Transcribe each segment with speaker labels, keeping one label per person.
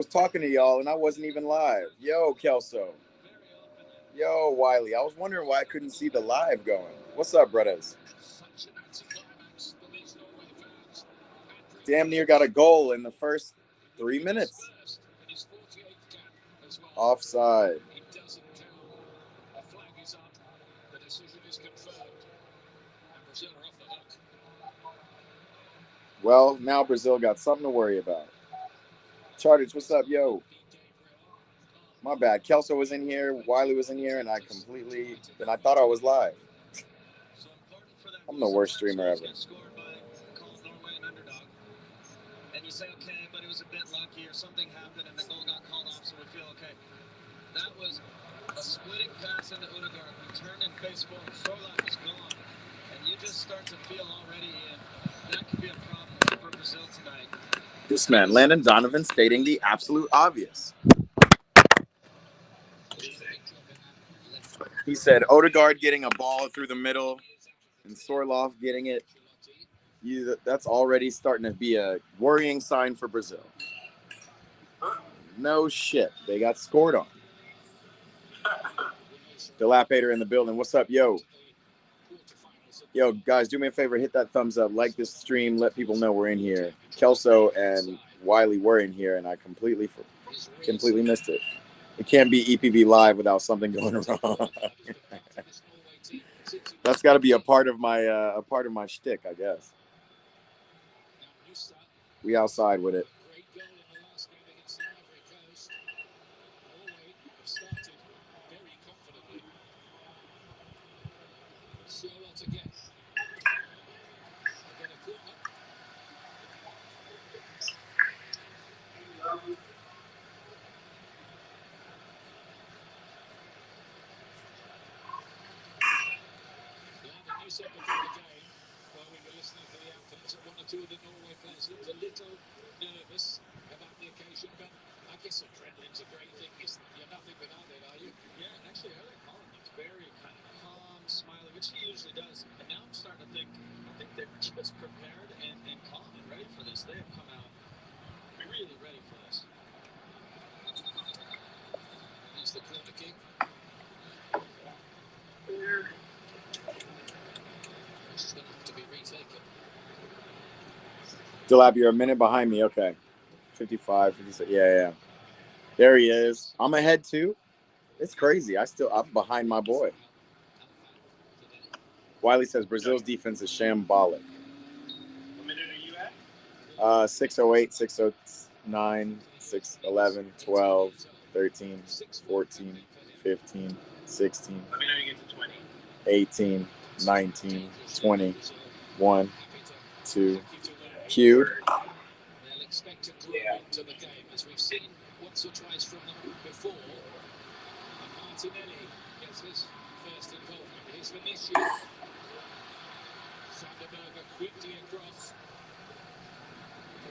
Speaker 1: was talking to y'all and I wasn't even live. Yo, Kelso. Yo, Wiley. I was wondering why I couldn't see the live going. What's up, brothers? Damn near got a goal in the first 3 minutes. Offside. Well, now Brazil got something to worry about. Charters, what's up, yo? My bad. Kelso was in here, Wiley was in here, and I thought I was live. I'm the worst streamer ever. And you say, okay, but it was a bit lucky or something happened and the goal got called off, so we feel okay. That was a splitting pass into Odegaard. We turned and face forward. Sorloth is gone. And you just start to feel already that could be a problem for Brazil tonight. This man, Landon Donovan, stating the absolute obvious. He said Odegaard getting a ball through the middle and Sorloth getting it. That's already starting to be a worrying sign for Brazil. No shit. They got scored on. Dilapator in the building. What's up, yo? Yo, guys, do me a favor. Hit that thumbs up. Like this stream. Let people know we're in here. Kelso and Wiley were in here, and I completely missed it. It can't be EPB live without something going wrong. That's got to be a part of my shtick, I guess. We outside with it. Said before the game, while we were listening to the anthems, that one or two of the Norway players looked a little nervous about the occasion, but I guess adrenaline's a great thing. You're nothing without it, are you? Yeah, and actually, Erling Haaland looks very kind of calm, smiling, which he usually does. And now I'm starting to think, I think they're just prepared and calm and ready for this. They have come out really ready for this. Here's the corner kick. Is going to have to be retaken. Delab, you're a minute behind me. Okay. 55, 56. Yeah. There he is. I'm ahead too. It's crazy. I'm behind my boy. Wiley says Brazil's defense is shambolic. What minute are you at? 608, 609, 611, 12, 13, 14, 15, 16. Let me know you get to 20. 18, 19, 20, 1, 2, queued. They'll expect to grow into the game, as we've seen once or twice from them before. And Martinelli gets his first involvement. Here's Vinicius. Sanderberger quickly across.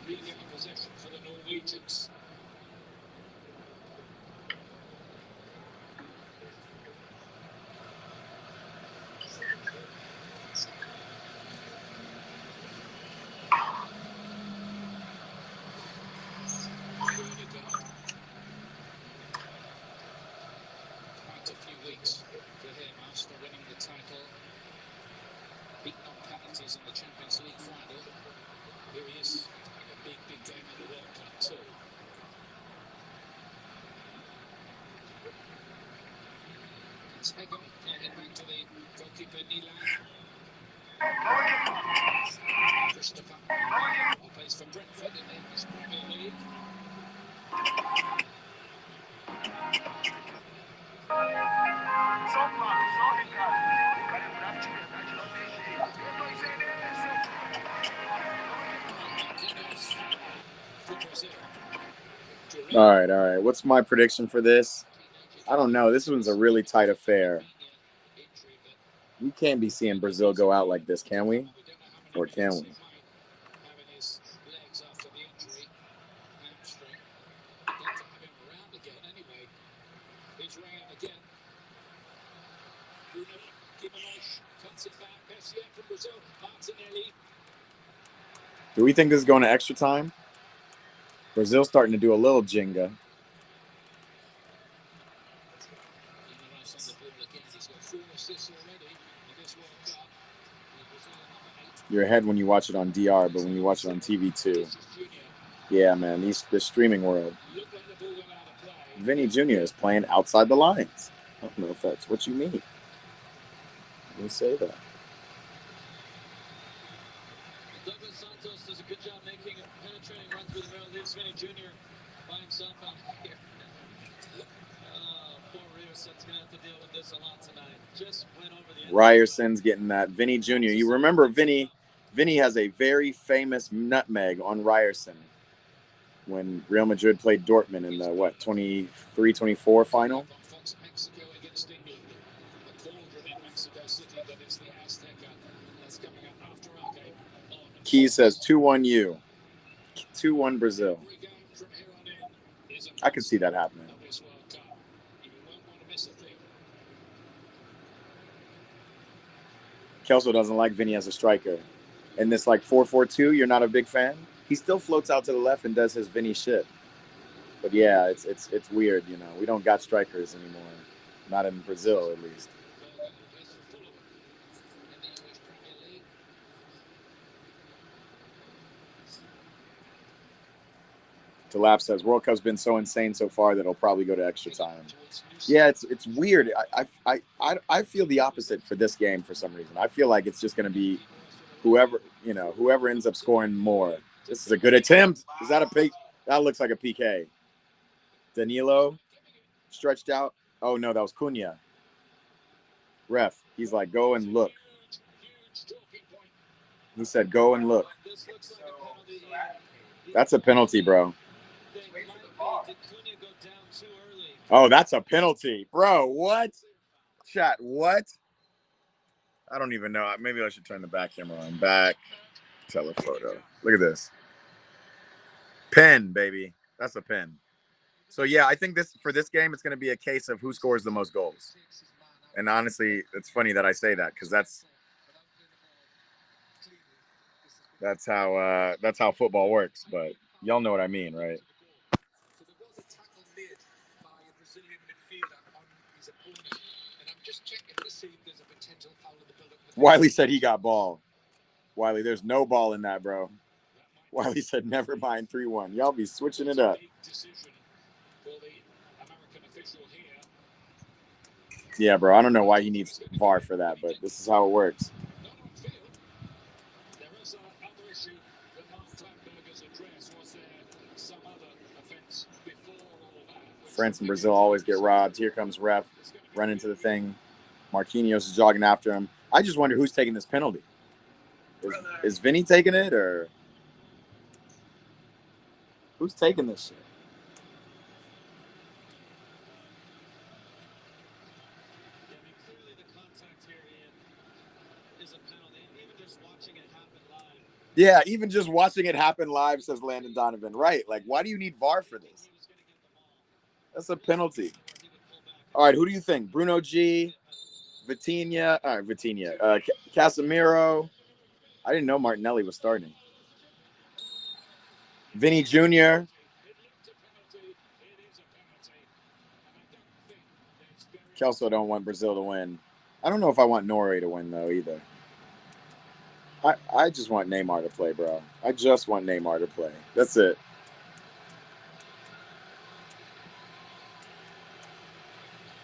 Speaker 1: Regaining possession for the Norwegians. Quite a few weeks for him. Arsenal winning the title, beaten on penalties in the Champions League final. Here he is in a big game in the World Cup too. It's Ego playing back to the goalkeeper Nilan. Christopher, who plays for Brentford in the English Premier League. All right. What's my prediction for this? I don't know. This one's a really tight affair. We can't be seeing Brazil go out like this, can we? Or can we? Do we think this is going to extra time? Brazil's starting to do a little Jenga. You're ahead when you watch it on DR, but when you watch it on TV too. Yeah, man, the streaming world. Vinny Jr. is playing outside the lines. I don't know if that's what you mean. Let me say that.
Speaker 2: Douglas Santos does a good job making a penetrating run through the middle. Leaves Vinny Jr. by himself out here. Poor Ryerson's going to have to deal with this a lot tonight. Just went over the end.
Speaker 1: Ryerson's getting that. Vinny Jr. You remember Vinny? Vinny has a very famous nutmeg on Ryerson when Real Madrid played Dortmund in the, 23-24 final? Key says 2-1 U. 2-1 Brazil. I can see that happening. Kelso doesn't like Vinny as a striker. And this 4-4-2, you're not a big fan? He still floats out to the left and does his Vinny shit. But yeah, it's weird, you know. We don't got strikers anymore. Not in Brazil, at least. Delap says World Cup's been so insane so far that it'll probably go to extra time. Yeah, it's weird. I feel the opposite for this game for some reason. I feel like it's just going to be whoever ends up scoring more. This is a good attempt. Is that a P? That looks like a PK. Danilo stretched out. Oh no, that was Cunha. Ref, he's like, go and look. He said, go and look. That's a penalty, bro. Oh, that's a penalty. Bro, what? Chat, what? I don't even know. Maybe I should turn the back camera on. Back telephoto. Look at this. Pen, baby. That's a pen. So, yeah, I think for this game, it's going to be a case of who scores the most goals. And honestly, it's funny that I say that because that's how football works. But y'all know what I mean, right? Wiley said he got ball. Wiley, there's no ball in that, bro. Wiley said never mind 3-1. Y'all be switching it up. Yeah, bro. I don't know why he needs VAR for that, but this is how it works. France and Brazil always get robbed. Here comes ref, run into the thing. Marquinhos is jogging after him. I just wonder who's taking this penalty. Is Vinny taking it, or who's taking this shit? Yeah, even just watching it happen live, says Landon Donovan. Right. Like, why do you need VAR for this? That's a penalty. All right, who do you think? Bruno G, Vitinha, Casemiro. I didn't know Martinelli was starting. Vinny Jr. Kelso don't want Brazil to win. I don't know if I want Norway to win, though, either. I just want Neymar to play, bro. I just want Neymar to play. That's it.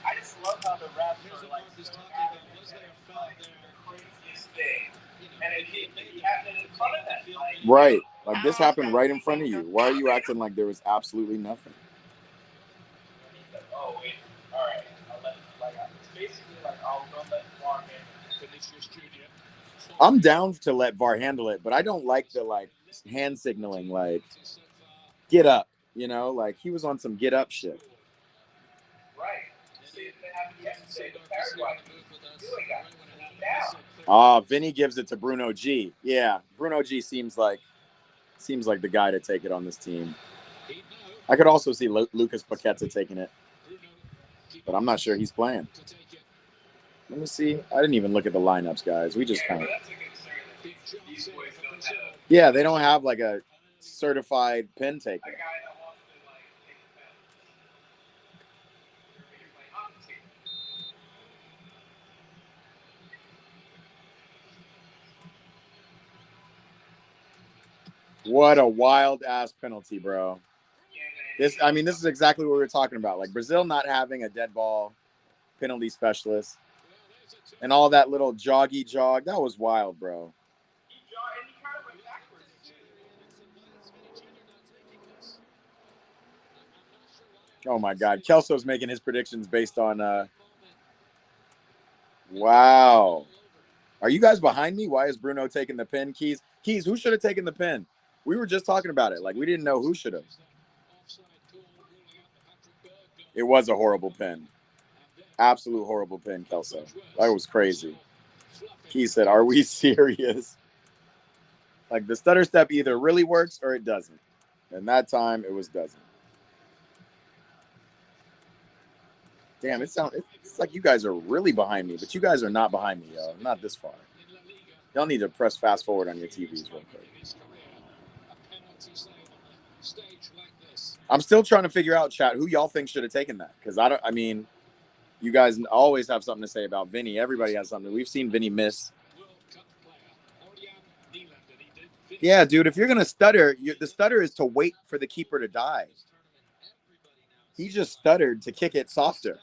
Speaker 3: I just love how the refs are like so adamant that it's like the craziest thing. And if he happened in front of that, like,
Speaker 1: right. Like, this happened right in front of you. Why are you acting like there was absolutely nothing?
Speaker 3: He's like, oh, wait. All right. I'll let, it's basically like, I'll go let VAR handle it.
Speaker 1: I'm down to let VAR handle it, but I don't like the, hand signaling, get up, like, he was on some get up shit.
Speaker 3: Right.
Speaker 1: Vinny gives it to Bruno G. Yeah, Bruno G seems like the guy to take it on this team. I could also see Lucas Paqueta taking it, but I'm not sure he's playing. Let me see. I didn't even look at the lineups, guys. We just kind of. Yeah, they don't have like a certified pin taker.
Speaker 3: A guy that wants to like take the penalty. You're playing on the team.
Speaker 1: What a wild ass penalty, bro. This is exactly what we were talking about. Like Brazil not having a dead ball penalty specialist and all that little joggy jog. That was wild, bro.
Speaker 3: He kind of went backwards too.
Speaker 1: Oh my God. Kelso's making his predictions based on wow. Are you guys behind me? Why is Bruno taking the pin? Keys, who should have taken the pin? We were just talking about it. Like we didn't know who should have. It was a horrible pin. Absolute horrible pin, Kelso. That was crazy. He said, "Are we serious?" Like the stutter step either really works or it doesn't. And that time it was doesn't. Damn, it's like you guys are really behind me, but you guys are not behind me, yo. Not this far. Y'all need to press fast forward on your TVs real quick. I'm still trying to figure out, chat, who y'all think should have taken that. Because you guys always have something to say about Vinny. Everybody has something. We've seen Vinny miss. Yeah, dude, if you're going to stutter, the stutter is to wait for the keeper to die. He just stuttered to kick it softer.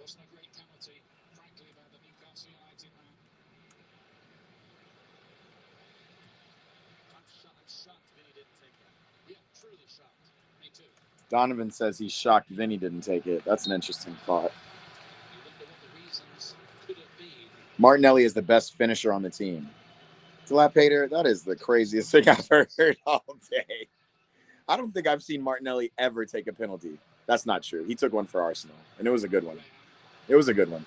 Speaker 2: Wasn't a great penalty, frankly, by the Newcastle United man. I'm shocked Vinny didn't take it. Yeah, truly shocked. Me too.
Speaker 1: Donovan says he's shocked Vinny didn't take it. That's an interesting thought. Martinelli is the best finisher on the team. Dilapator, that is the craziest thing I've heard all day. I don't think I've seen Martinelli ever take a penalty. That's not true. He took one for Arsenal, and it was a good one. It was a good one.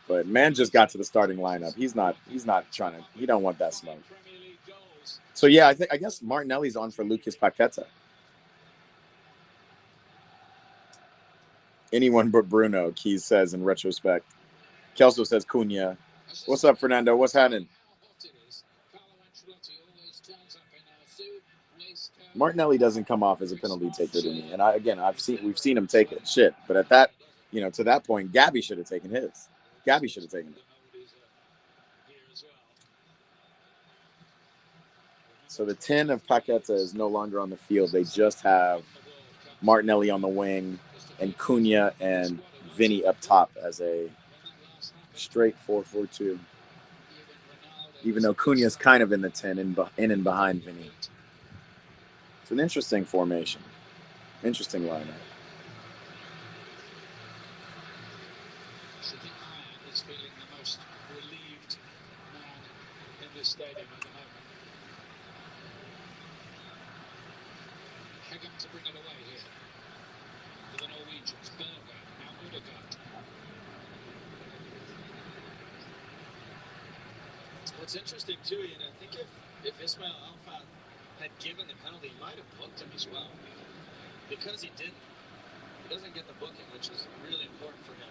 Speaker 1: But man just got to the starting lineup. He's not trying to, he don't want that smoke. So yeah, I guess Martinelli's on for Lucas Paqueta. Anyone but Bruno, Keys says in retrospect. Kelso says Cunha. What's up, Fernando? What's happening? Martinelli doesn't come off as a penalty taker to me. And we've seen him take it. Shit. But at that, to that point, Gabby should have taken his. Gabby should have taken it. So the 10 of Paqueta is no longer on the field. They just have Martinelli on the wing and Cunha and Vinny up top as a straight 4-4-2. Even though Cunha's kind of in the 10 in and behind Vinny. It's an interesting formation. Interesting lineup.
Speaker 2: Is feeling the most relieved man in this stadium at the moment. Hegem to bring it away here. For the Norwegians, Berger, now Udegaard. What's interesting too, I think if Ismail Alfat had given the penalty, he might have booked him as well. Because he didn't, he doesn't get the booking, which is really important for him.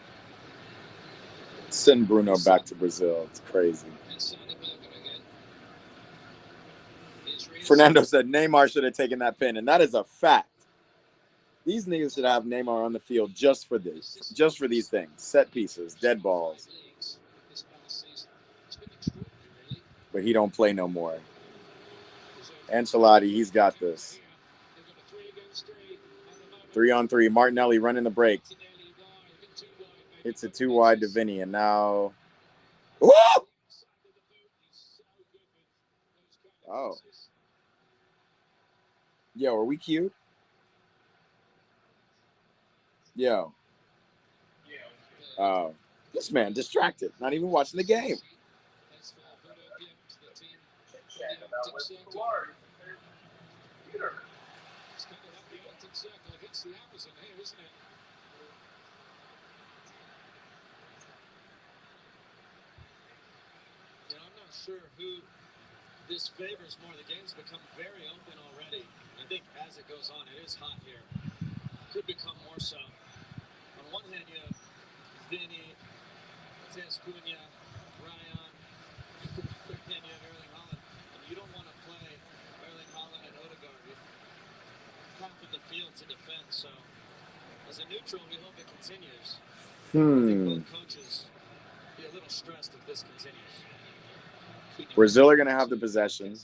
Speaker 1: Send Bruno back to Brazil. It's crazy. Fernando said Neymar should have taken that pin, and that is a fact. These niggas should have Neymar on the field just for this, just for these things. Set pieces, dead balls. But he don't play no more. Ancelotti, he's got this. 3-on-3. Martinelli running the break. Hits it too wide to Vinny, and now... Woo! Oh. Yo, are we cute? Yo. Oh. This man distracted. Not even watching the game.
Speaker 2: I'm not sure who this favors more. The game's become very open already. I think as it goes on, it is hot here. Could become more so. On one hand, you have Vinny, Mateus Cunha, Ryan. On the other hand, you have Erling Haaland. And you don't want to play Erling Haaland and Odegaard with half of the field to defend. So, as a neutral, we hope it continues. I think both coaches be a little stressed if this continues.
Speaker 1: Brazil are going to have the possession.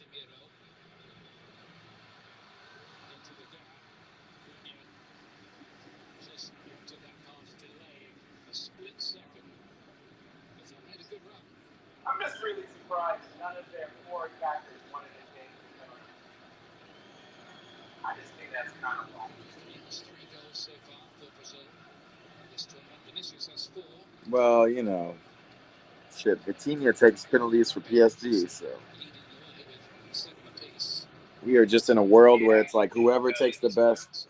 Speaker 3: I'm just really surprised none of their four attackers wanted to take the penalty. I just think that's kind of wrong.
Speaker 1: Well, you know, shit, Vitinha takes penalties for PSG, so we are just in a world where it's like whoever takes the best.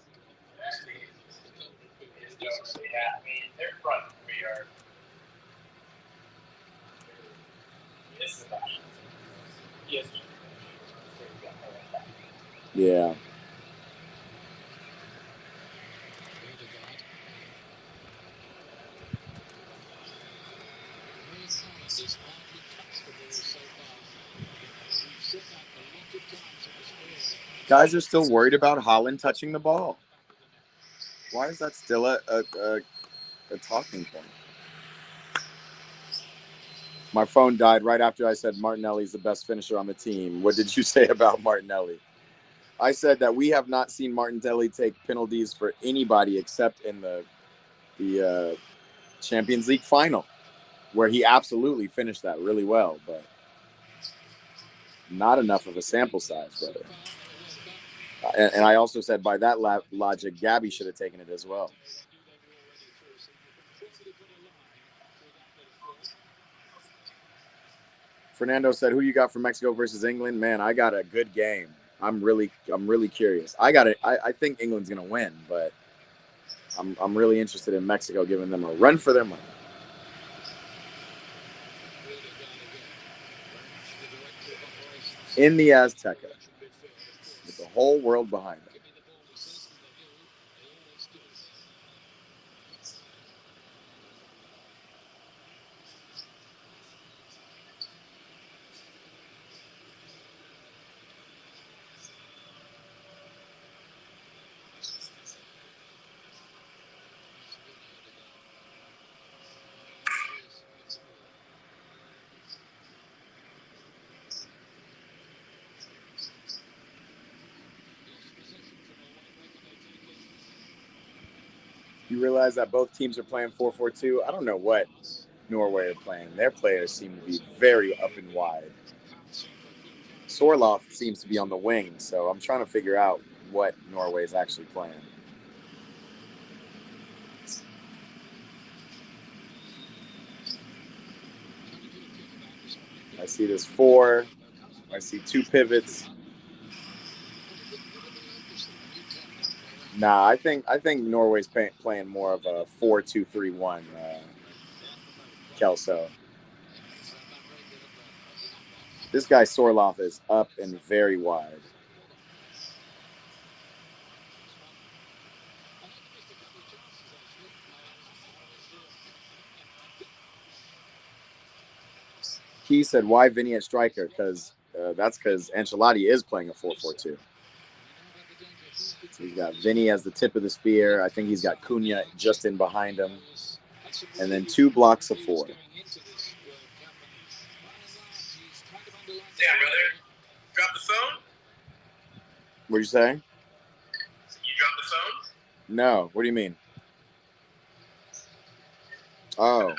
Speaker 3: Yeah, I mean, their front three are. This is actually. Yes.
Speaker 1: Yeah. Guys are still worried about Haaland touching the ball. Why is that still a talking point? My phone died right after I said Martinelli's the best finisher on the team. What did you say about Martinelli? I said that we have not seen Martinelli take penalties for anybody except in the Champions League final, where he absolutely finished that really well, but not enough of a sample size, brother. And I also said by that logic, Gabby should have taken it as well. Fernando said, "Who you got for Mexico versus England?" Man, I got a good game. I'm really curious. I think England's gonna win, but I'm really interested in Mexico giving them a run for their money. In the Azteca, with the whole world behind them. You realize that both teams are playing 4-4-2? I don't know what Norway are playing. Their players seem to be very up and wide. Sorloth seems to be on the wing, so I'm trying to figure out what Norway is actually playing. I see this 4. I see 2 pivots. Nah, I think Norway's playing more of a 4-2-3-1. Kelso. This guy Sorloth is up and very wide. He said, "Why Vinny at striker?" Because that's because Ancelotti is playing a 4-4-2. So he's got Vinny as the tip of the spear. I think he's got Cunha just in behind him. And then 2 blocks of 4.
Speaker 3: Yeah, brother. Drop the phone?
Speaker 1: What'd you say?
Speaker 3: You dropped the phone?
Speaker 1: No. What do you mean? Oh.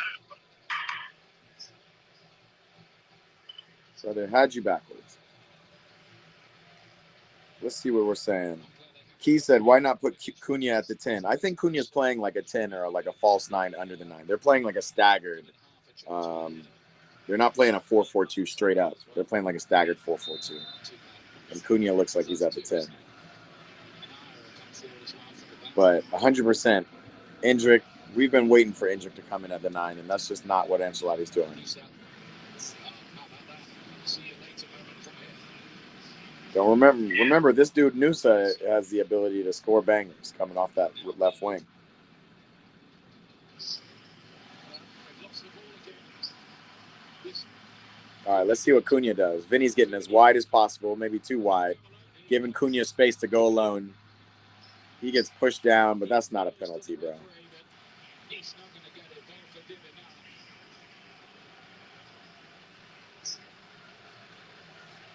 Speaker 1: So they had you backwards. Let's see what we're saying. Key said, "Why not put Cunha at the 10?" I think Cunha's playing like a 10 or like a false 9 under the 9. They're playing like a staggered. They're not playing a 4-4-2 straight up. They're playing like a staggered 4-4-2. And Cunha looks like he's at the 10. But 100%, Endrick, we've been waiting for Endrick to come in at the 9, and that's just not what Ancelotti's doing. Don't remember this dude Nusa has the ability to score bangers coming off that left wing. All right, let's see what Cunha does. Vinny's getting as wide as possible, maybe too wide, giving Cunha space to go alone. He gets pushed down, but that's not a penalty, bro.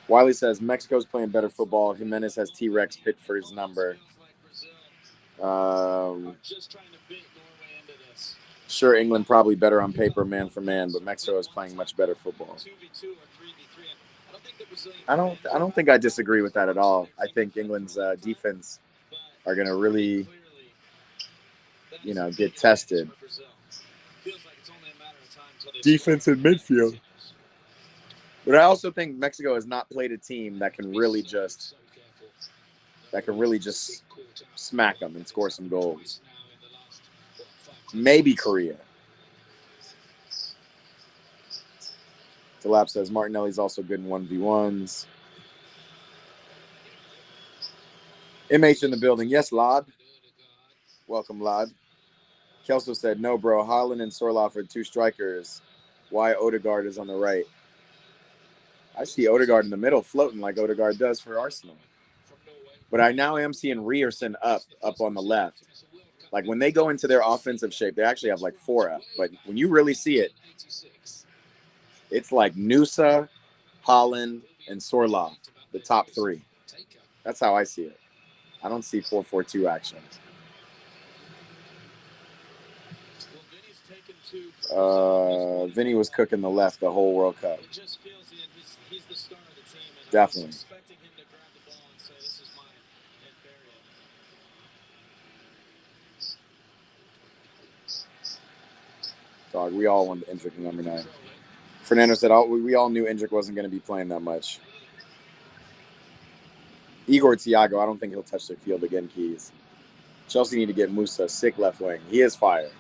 Speaker 1: Wiley says Mexico's playing better football. Jimenez has T-Rex picked for his number. Sure, England probably better on paper, man for man, but Mexico is playing much better football. I don't think I disagree with that at all. I think England's defense are going to really, get tested. Defense and midfield. But I also think Mexico has not played a team that can really just smack them and score some goals. Maybe Korea. Delap says Martinelli's also good in 1v1s. MH in the building. Yes, Lod. Welcome, Lod. Kelso said, no, bro. Haaland and Sorloth are two strikers. Why Odegaard is on the right? I see Odegaard in the middle floating like Odegaard does for Arsenal. But I now am seeing Ryerson up on the left. Like when they go into their offensive shape, they actually have like 4 up. But when you really see it, it's like Nusa, Haaland, and Sorloth, the top 3. That's how I see it. I don't see 4-4-2 action. Vinny was cooking the left the whole World Cup. Definitely. Dog, we all wanted Endrick number 9. Fernando said we all knew Endrick wasn't going to be playing that much. Igor Thiago, I don't think he'll touch the field again, Keys. Chelsea need to get Musa, sick left wing. He is fire.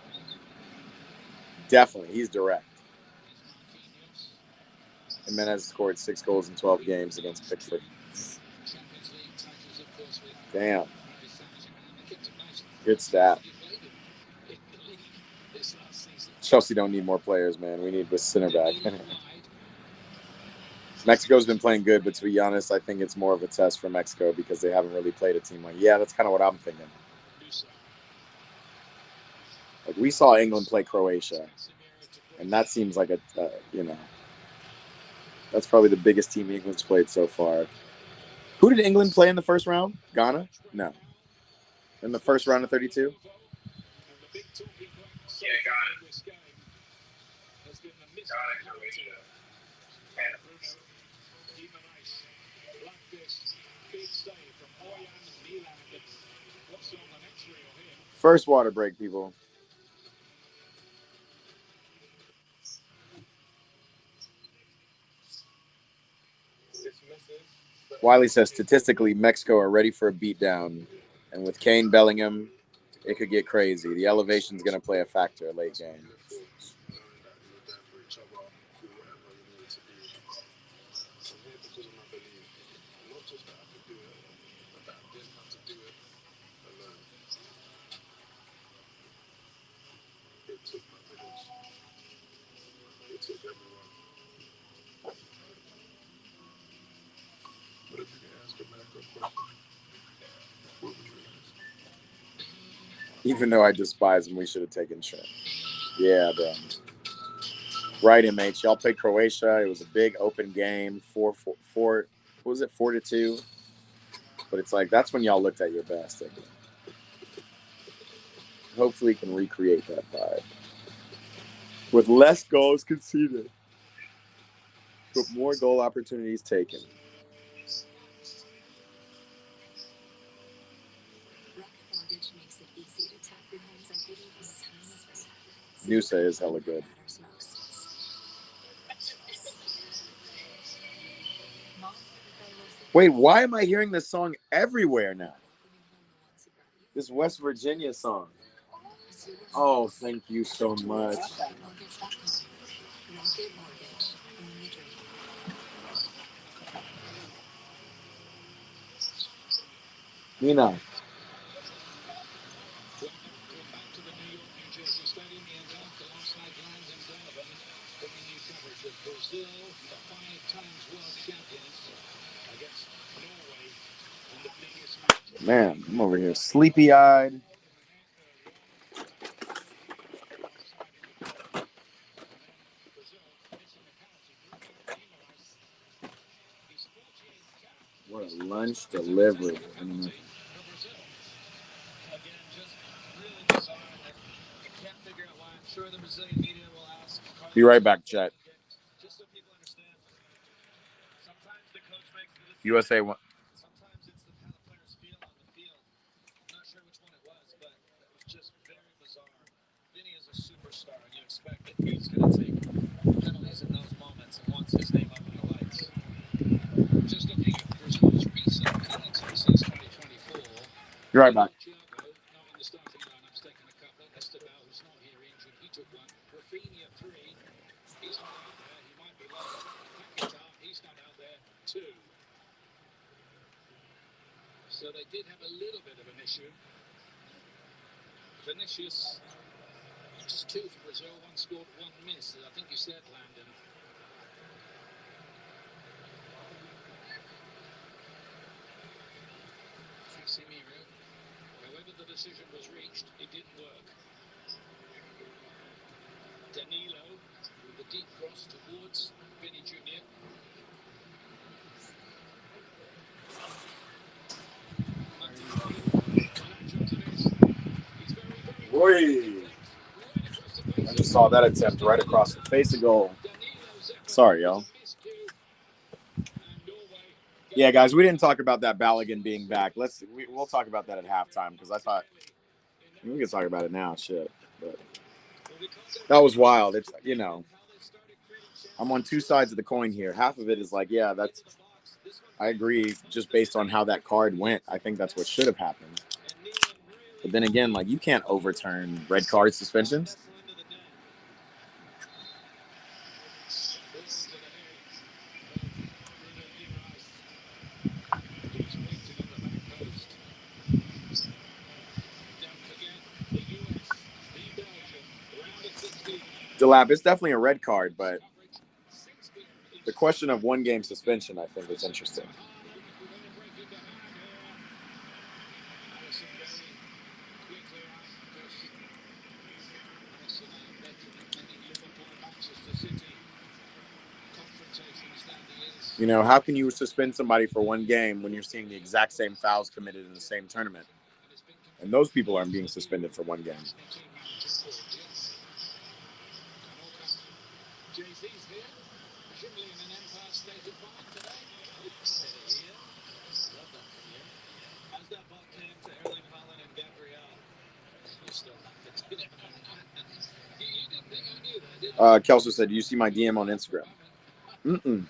Speaker 1: Definitely, he's direct. Jimenez scored 6 goals in 12 games against Pickford. Damn. Good stat. Chelsea don't need more players, man. We need a center back. Mexico's been playing good, but to be honest, I think it's more of a test for Mexico because they haven't really played a team like. Yeah, that's kind of what I'm thinking. Like we saw England play Croatia, and that seems like that's probably the biggest team England's played so far. Who did England play in the first round? Ghana? No. In the first round of 32?
Speaker 3: Yeah, Ghana.
Speaker 1: First water break, people. Wiley says, statistically, Mexico are ready for a beatdown. And with Kane, Bellingham, it could get crazy. The elevation's going to play a factor late game. Even though I despise him, we should have taken shrimp. Yeah, bro. Right, MH. Y'all played Croatia. It was a big open game. 4-4. What was it? 4-2. But it's like that's when y'all looked at your best. Hopefully, you can recreate that vibe with less goals conceded, but more goal opportunities taken. Nusa is hella good. Wait, why am I hearing this song everywhere now? This West Virginia song. Oh, thank you so much. You know.
Speaker 2: Welcome back to the New York, New Jersey Stadium. Ian Dark alongside Landon Donovan, bringing you coverage of Brazil, the 5 times world champions, against Norway in the biggest match.
Speaker 1: Man, I'm over here sleepy-eyed. What a lunch delivery.
Speaker 2: Again, just really bizarre. I can't figure out why. I'm sure the Brazilian media will ask.
Speaker 1: Be right back, chat.
Speaker 2: Just so people understand, sometimes the coach makes the decision.
Speaker 1: USA won.
Speaker 2: Sometimes it's how the players feel on the field. I'm not sure which one it was, but it was just very bizarre. Vinny is a superstar, and you expect that he's going to take penalties in those moments and wants his name up in the lights. Just looking at Brazil's recent penalties since 2024.
Speaker 1: You're right back.
Speaker 2: Thiago, not in the starting lineup, taken a couple. Esteban, who's not here injured, he took one. Rafinha, 3. He's not out there. He might be late. Paquetá, he's not out there. 2. So they did have a little bit of an issue. Vinicius, just 2 for Brazil. 1 scored, 1 missed. I think you said, Landon. Casemiro. However the decision was reached, it didn't work. Danilo with the deep cross towards Vinny Jr.
Speaker 1: I just saw that attempt right across the face of goal. Sorry, y'all. Yeah, guys, we didn't talk about that Balogun being back. We'll talk about that at halftime because I thought we could talk about it now. Shit, but that was wild. It's I'm on 2 sides of the coin here. Half of it is like, yeah, I agree. Just based on how that card went, I think that's what should have happened. But then again, like you can't overturn red card suspensions. Delap, it's definitely a red card, but the question of 1 game suspension, I think, is interesting. You know, how can you suspend somebody for 1 game when you're seeing the exact same fouls committed in the same tournament? And those people aren't being suspended for 1 game. Kelso said, "Do you see my DM on Instagram?" Mm-mm.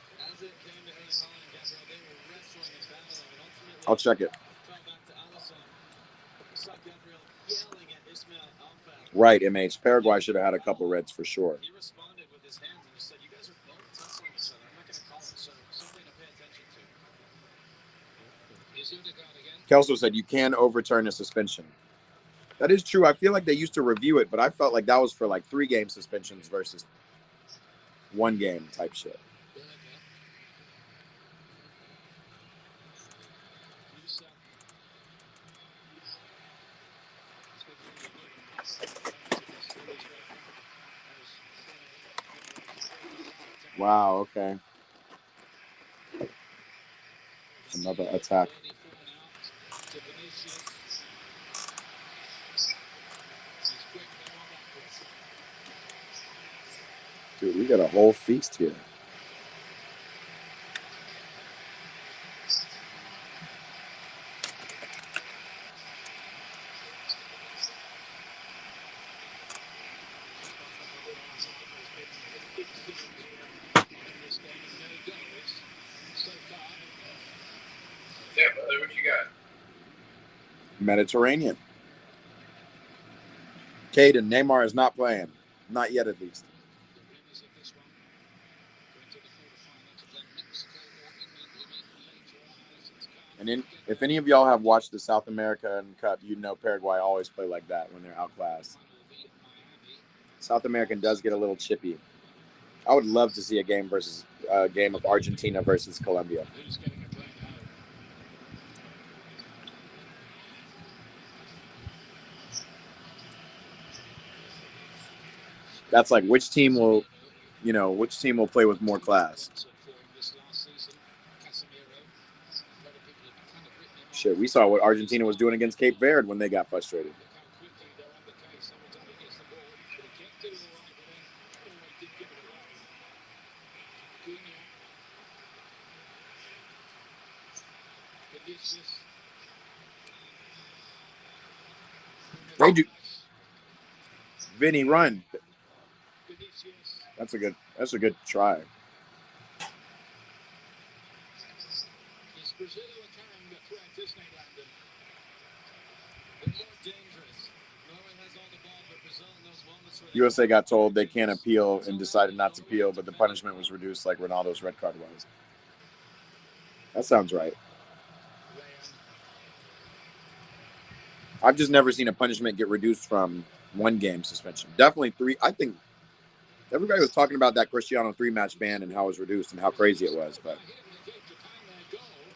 Speaker 1: I'll check it. Right, MH. Paraguay should have had a couple reds for sure.
Speaker 2: He responded with his hands and he said, "You guys are both tussling each other. I'm not going to call it, so something to pay attention to." Is Udegaard again?
Speaker 1: Kelso said, "You can overturn a suspension." That is true. I feel like they used to review it, but I felt like that was for like 3 game suspensions versus 1 game type shit. Wow, okay. Another attack. Dude, we got a whole feast here.
Speaker 3: Yeah, brother, what you got?
Speaker 1: Mediterranean. Caden, Neymar is not playing. Not yet, at least. And if any of y'all have watched the South American Cup, you know Paraguay always play like that when they're outclassed. South American does get a little chippy. I would love to see a game of Argentina versus Colombia. That's like which team will play with more class. Shit, we saw what Argentina was doing against Cape Verde when they got frustrated. They do. Vinny, run. That's a good try. USA got told they can't appeal and decided not to appeal, but the punishment was reduced like Ronaldo's red card was. That sounds right. I've just never seen a punishment get reduced from 1 game suspension. Definitely 3. I think everybody was talking about that Cristiano 3-match ban and how it was reduced and how crazy it was, but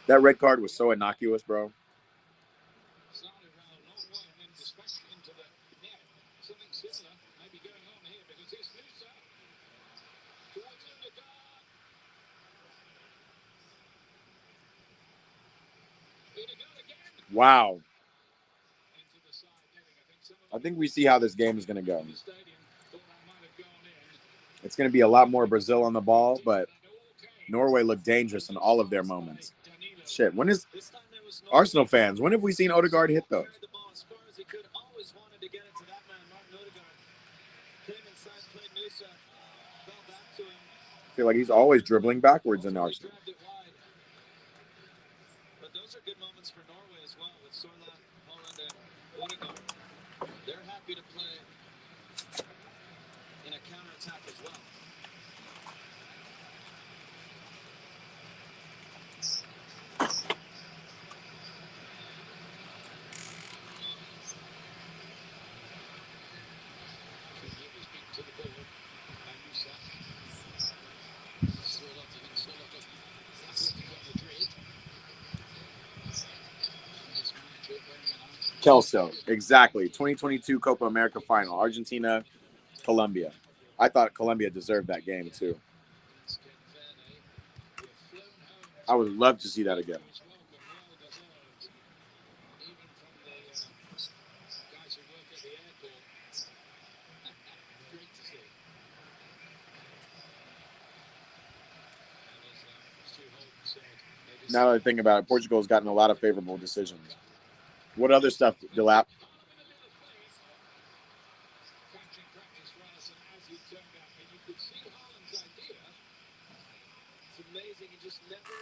Speaker 1: that red card was so innocuous, bro. Wow. I think we see how this game is going to go. It's going to be a lot more Brazil on the ball, but Norway looked dangerous in all of their moments. Shit, Arsenal fans, when have we seen Odegaard hit those? I feel like he's always dribbling backwards in Arsenal.
Speaker 2: But those are good moments for Norway as well with Sorla, Holland, and Odegaard. They're happy to play in a counter-attack as well.
Speaker 1: Kelso, exactly. 2022 Copa America final, Argentina, Colombia. I thought Colombia deserved that game too. I would love to see that again. Now that I think about it, Portugal has gotten a lot of favorable decisions. What other stuff, Delap?
Speaker 2: It's amazing. He just never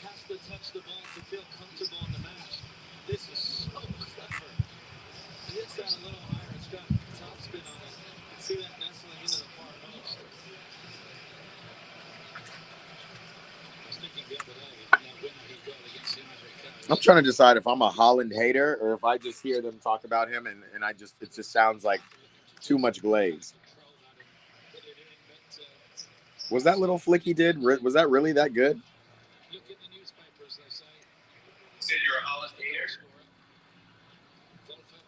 Speaker 2: has to touch the ball to feel comfortable in the match. This is so clever. He hits that a little higher. It's got top spin on it. You can see that nestling into the far post. I was thinking the other day, that winner he got against the Nordic.
Speaker 1: I'm trying to decide if I'm a Holland hater or if I just hear them talk about him and it just sounds like too much glaze. Was that little flick he did? Was that really that good?
Speaker 2: Look in the newspapers, they say.
Speaker 3: So you're a Holland hater?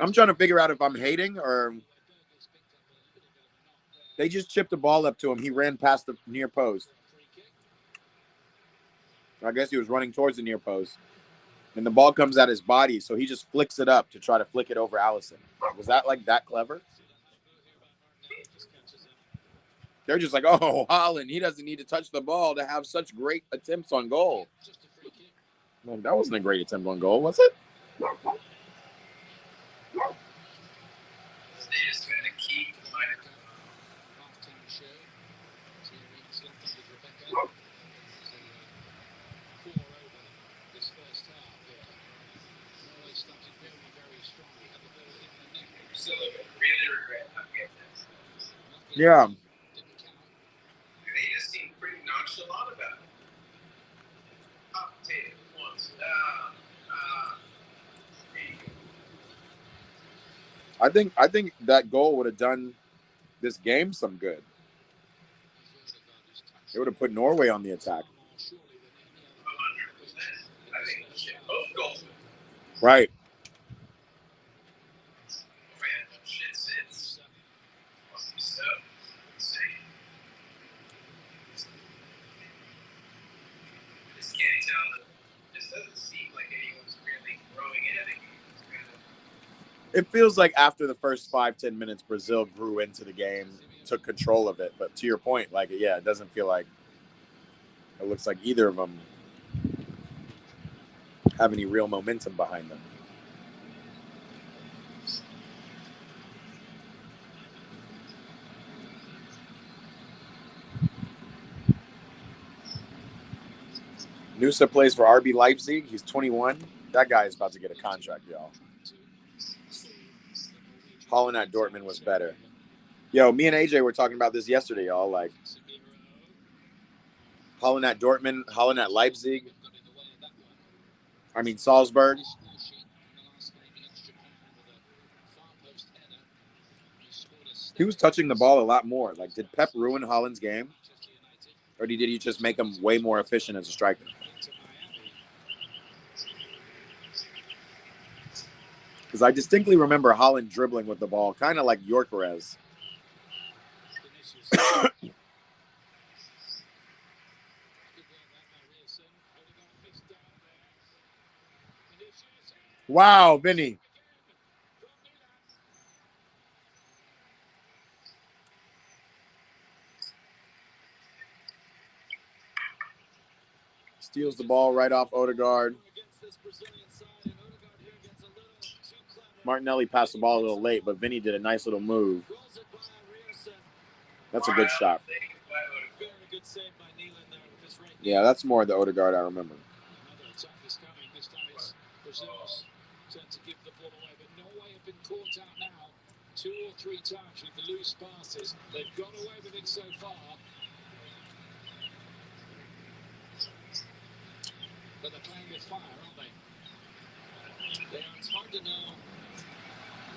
Speaker 1: I'm trying to figure out if I'm hating or they just chipped the ball up to him. He ran past the near post. I guess he was running towards the near post. And the ball comes at his body, so he just flicks it up to try to flick it over Allison. Was that like that clever? They're just like, oh, Holland, he doesn't need to touch the ball to have such great attempts on goal. Man, that wasn't a great attempt on goal, was it?
Speaker 3: They just going to keep my So I really regret not getting this.
Speaker 1: Yeah.
Speaker 3: They just seem pretty nonchalant about it. Potato once.
Speaker 1: I think that goal would have done this game some good. It would have put Norway on the attack.
Speaker 3: 100%. I think both goals.
Speaker 1: Right.
Speaker 3: Man, shit sits. So, insane. Just can't tell. This doesn't seem like anyone's really growing into the game.
Speaker 1: It feels like after the first 5-10 minutes, Brazil grew into the game, took control of it. But to your point, like, yeah, it doesn't feel like it looks like either of them have any real momentum behind them. Nusa plays for RB Leipzig. He's 21. That guy is about to get a contract, y'all. Holland at Dortmund was better. Yo, me and AJ were talking about this yesterday, y'all. Like, Holland at Dortmund, Holland at Leipzig. I mean, Salzburg. He was touching the ball a lot more. Like, did Pep ruin Holland's game? Or did he just make him way more efficient as a striker? Because I distinctly remember Holland dribbling with the ball, kind of like Yorkeres. Wow, Vinny. Steals the ball right off Odegaard. Martinelli passed the ball a little late, but Vinny did a nice little move. That's a good shot. Yeah, that's more the Odegaard I remember.
Speaker 2: To give the ball away, but Norway have been caught out now 2 or 3 times with the loose passes. They've got away with it so far, but they're playing with fire, aren't they? It's hard to know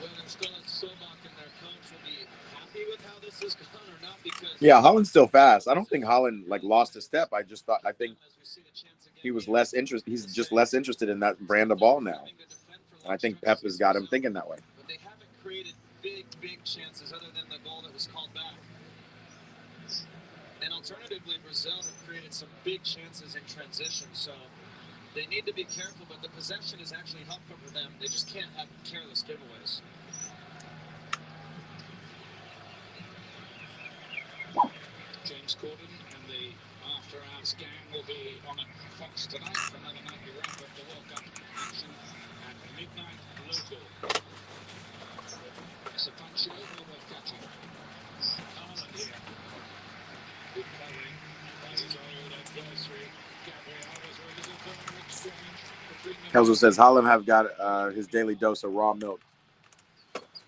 Speaker 2: whether Solbach and their coach will be happy with how this has gone or not. Because
Speaker 1: yeah, Holland's still fast. I don't think Holland lost a step. I think he was less interested. He's just less interested in that brand of ball now. And I think Pep has got him thinking that way.
Speaker 2: But they haven't created big chances other than the goal that was called back. And alternatively, Brazil have created some big chances in transition. So they need to be careful, but the possession is actually helpful for them. They just can't have careless giveaways. James Corden and the After Hours gang will be on at Fox tonight for another nightly wrap of the World Cup action at midnight local. It's a fun show, well worth catching. Haaland here. Good covering by his old adversary. Gabriel was a little further exchange between them.
Speaker 1: Kelso says Holland have got his daily dose of raw milk.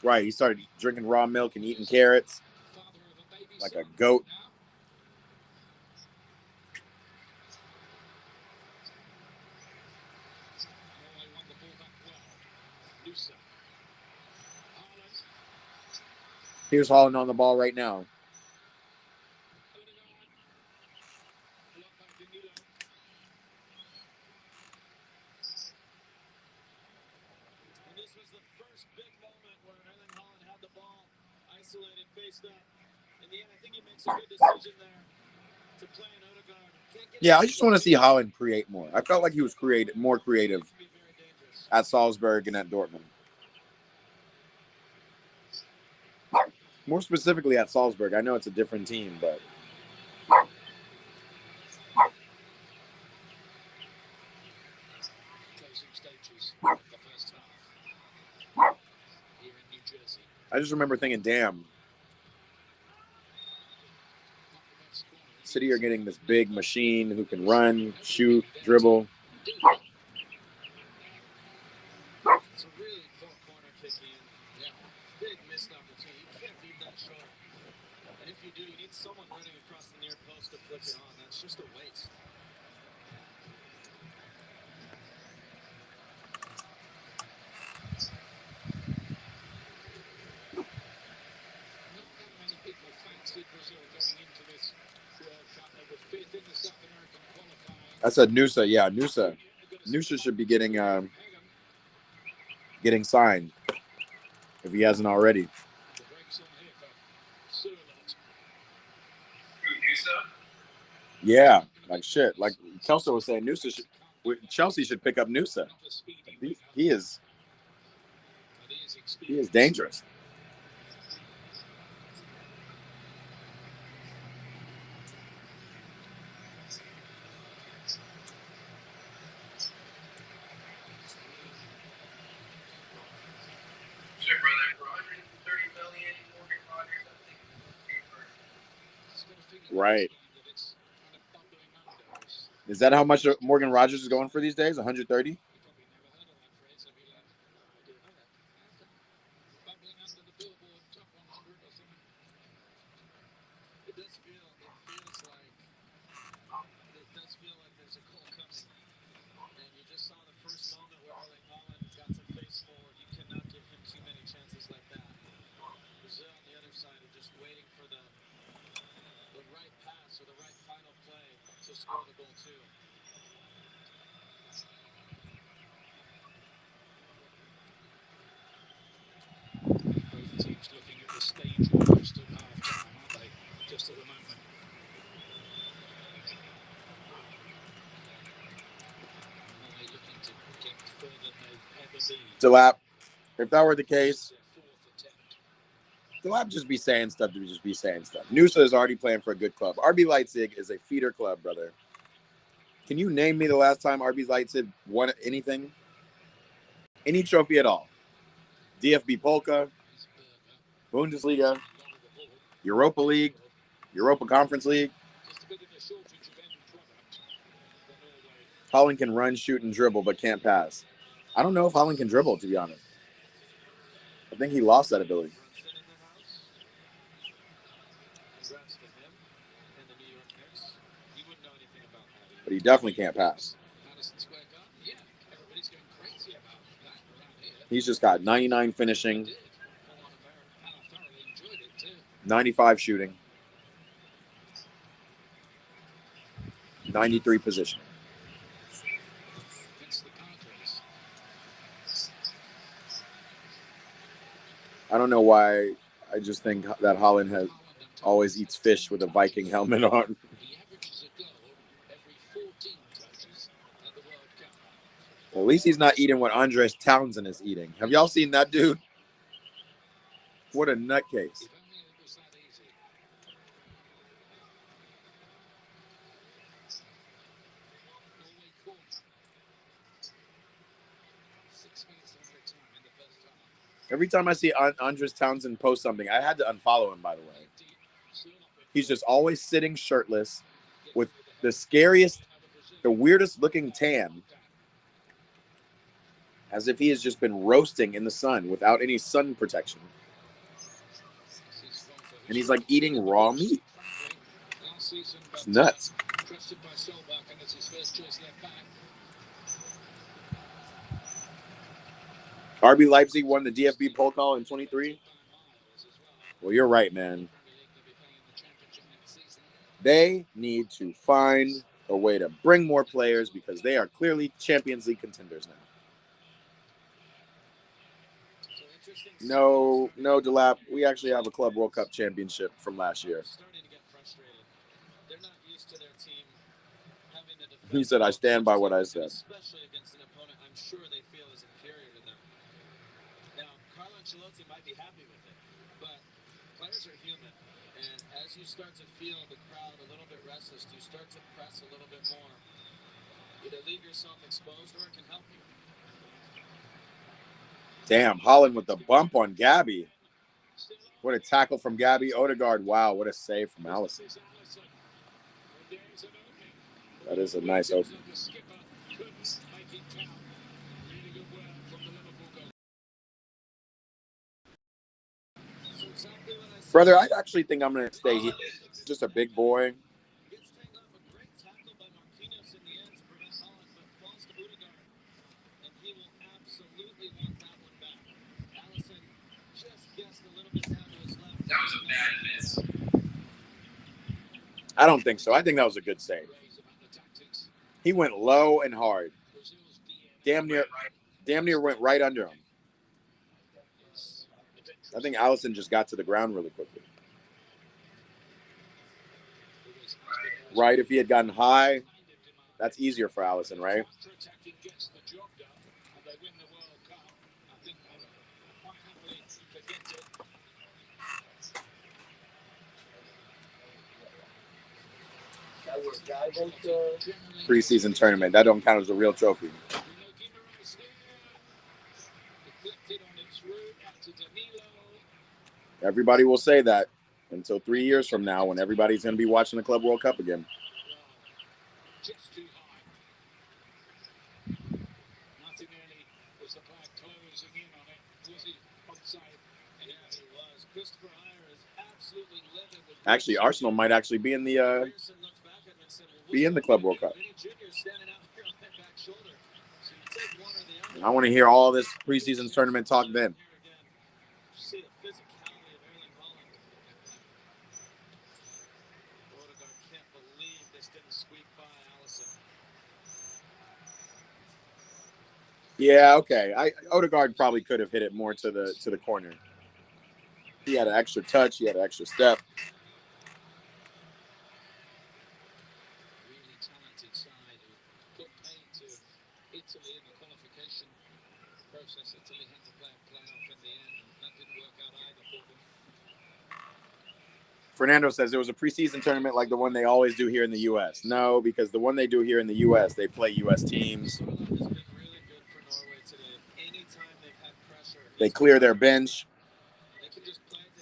Speaker 1: Right, he started drinking raw milk and eating carrots like a goat. Here's Holland on the ball right now.
Speaker 2: And this was the first big moment where Erling Haaland had the ball isolated, faced up. In the end, I think he makes a good decision there to play in Odegaard.
Speaker 1: Yeah, I just want to see Haaland create more. I felt like he was more creative at Salzburg and at Dortmund. More specifically at Salzburg. I know it's a different team, but
Speaker 2: Closing stages of the first half here in New Jersey.
Speaker 1: I just remember thinking, damn, City are getting this big machine who can run, shoot, dribble.
Speaker 2: It's a really poor corner kick in. Yeah, big missed opportunity. You can't leave that short. And if you do, you need someone running across the near post to flick it on. That's just a waste.
Speaker 1: I said Noosa. Yeah, Noosa. Noosa should be getting signed if he hasn't already. Yeah, like shit. Like Kelso was saying, Chelsea should pick up Noosa. He is dangerous.
Speaker 3: Sure, brother. For 130 million, Morgan Rogers, I think
Speaker 1: Right. Is that how much Morgan Rogers is going for these days? 130? Delap, if that were the case, Delap just be saying stuff to just be saying stuff. Noosa is already playing for a good club. RB Leipzig is a feeder club, brother. Can you name me the last time RB Leipzig won anything? Any trophy at all? DFB Polka, Bundesliga, Europa League, Europa Conference League. Holland can run, shoot, and dribble, but can't pass. I don't know if Holland can dribble, to be honest. I think he lost that ability. But he definitely can't pass. He's just got 99 finishing, 95 shooting, 93 positioning. I don't know why. I just think that Holland always eats fish with a Viking helmet on. At least he's not eating what Andres Townsend is eating. Have y'all seen that dude? What a nutcase. Every time I see Andres Townsend post something, I had to unfollow him, by the way. He's just always sitting shirtless with the weirdest looking tan, as if he has just been roasting in the sun without any sun protection. And he's like eating raw meat. It's nuts. RB Leipzig won the DFB Pokal in 23. Well, you're right, man. They need to find a way to bring more players because they are clearly Champions League contenders now. No, Delap. We actually have a Club World Cup championship from last year. He said, I stand by what I said. Especially against an opponent I'm sure they feel is inferior to them. Now, Carlo Ancelotti might be happy with it, but players are human. And as you start to feel the crowd a little bit restless, you start to press a little bit more. Either leave yourself exposed or it can help you. Damn, Holland with the bump on Gabby. What a tackle from Gabby. Odegaard, wow, what a save from Allison. That is a nice opening. Brother, I actually think I'm going to stay here. Just a big boy.
Speaker 3: That was a bad miss.
Speaker 1: I don't think so. I think that was a good save. He went low and hard. Damn near went right under him. I think Allison just got to the ground really quickly. Right, if he had gotten high, that's easier for Allison, right? Preseason tournament. That don't count as a real trophy. Everybody will say that until 3 years from now when everybody's going to be watching the Club World Cup again. Actually, Arsenal might actually be in the Club World Cup. I want to hear all this preseason tournament talk then. Yeah, okay. Odegaard probably could have hit it more to the corner. He had an extra touch. He had an extra step.
Speaker 2: Really talented side who put paid to Italy in the qualification process. Italy had to play a playoff in the end, and that didn't work out either for them.
Speaker 1: Fernando says there was a preseason tournament like the one they always do here in the U.S. No, because the one they do here in the U.S., they play U.S. teams. They clear their bench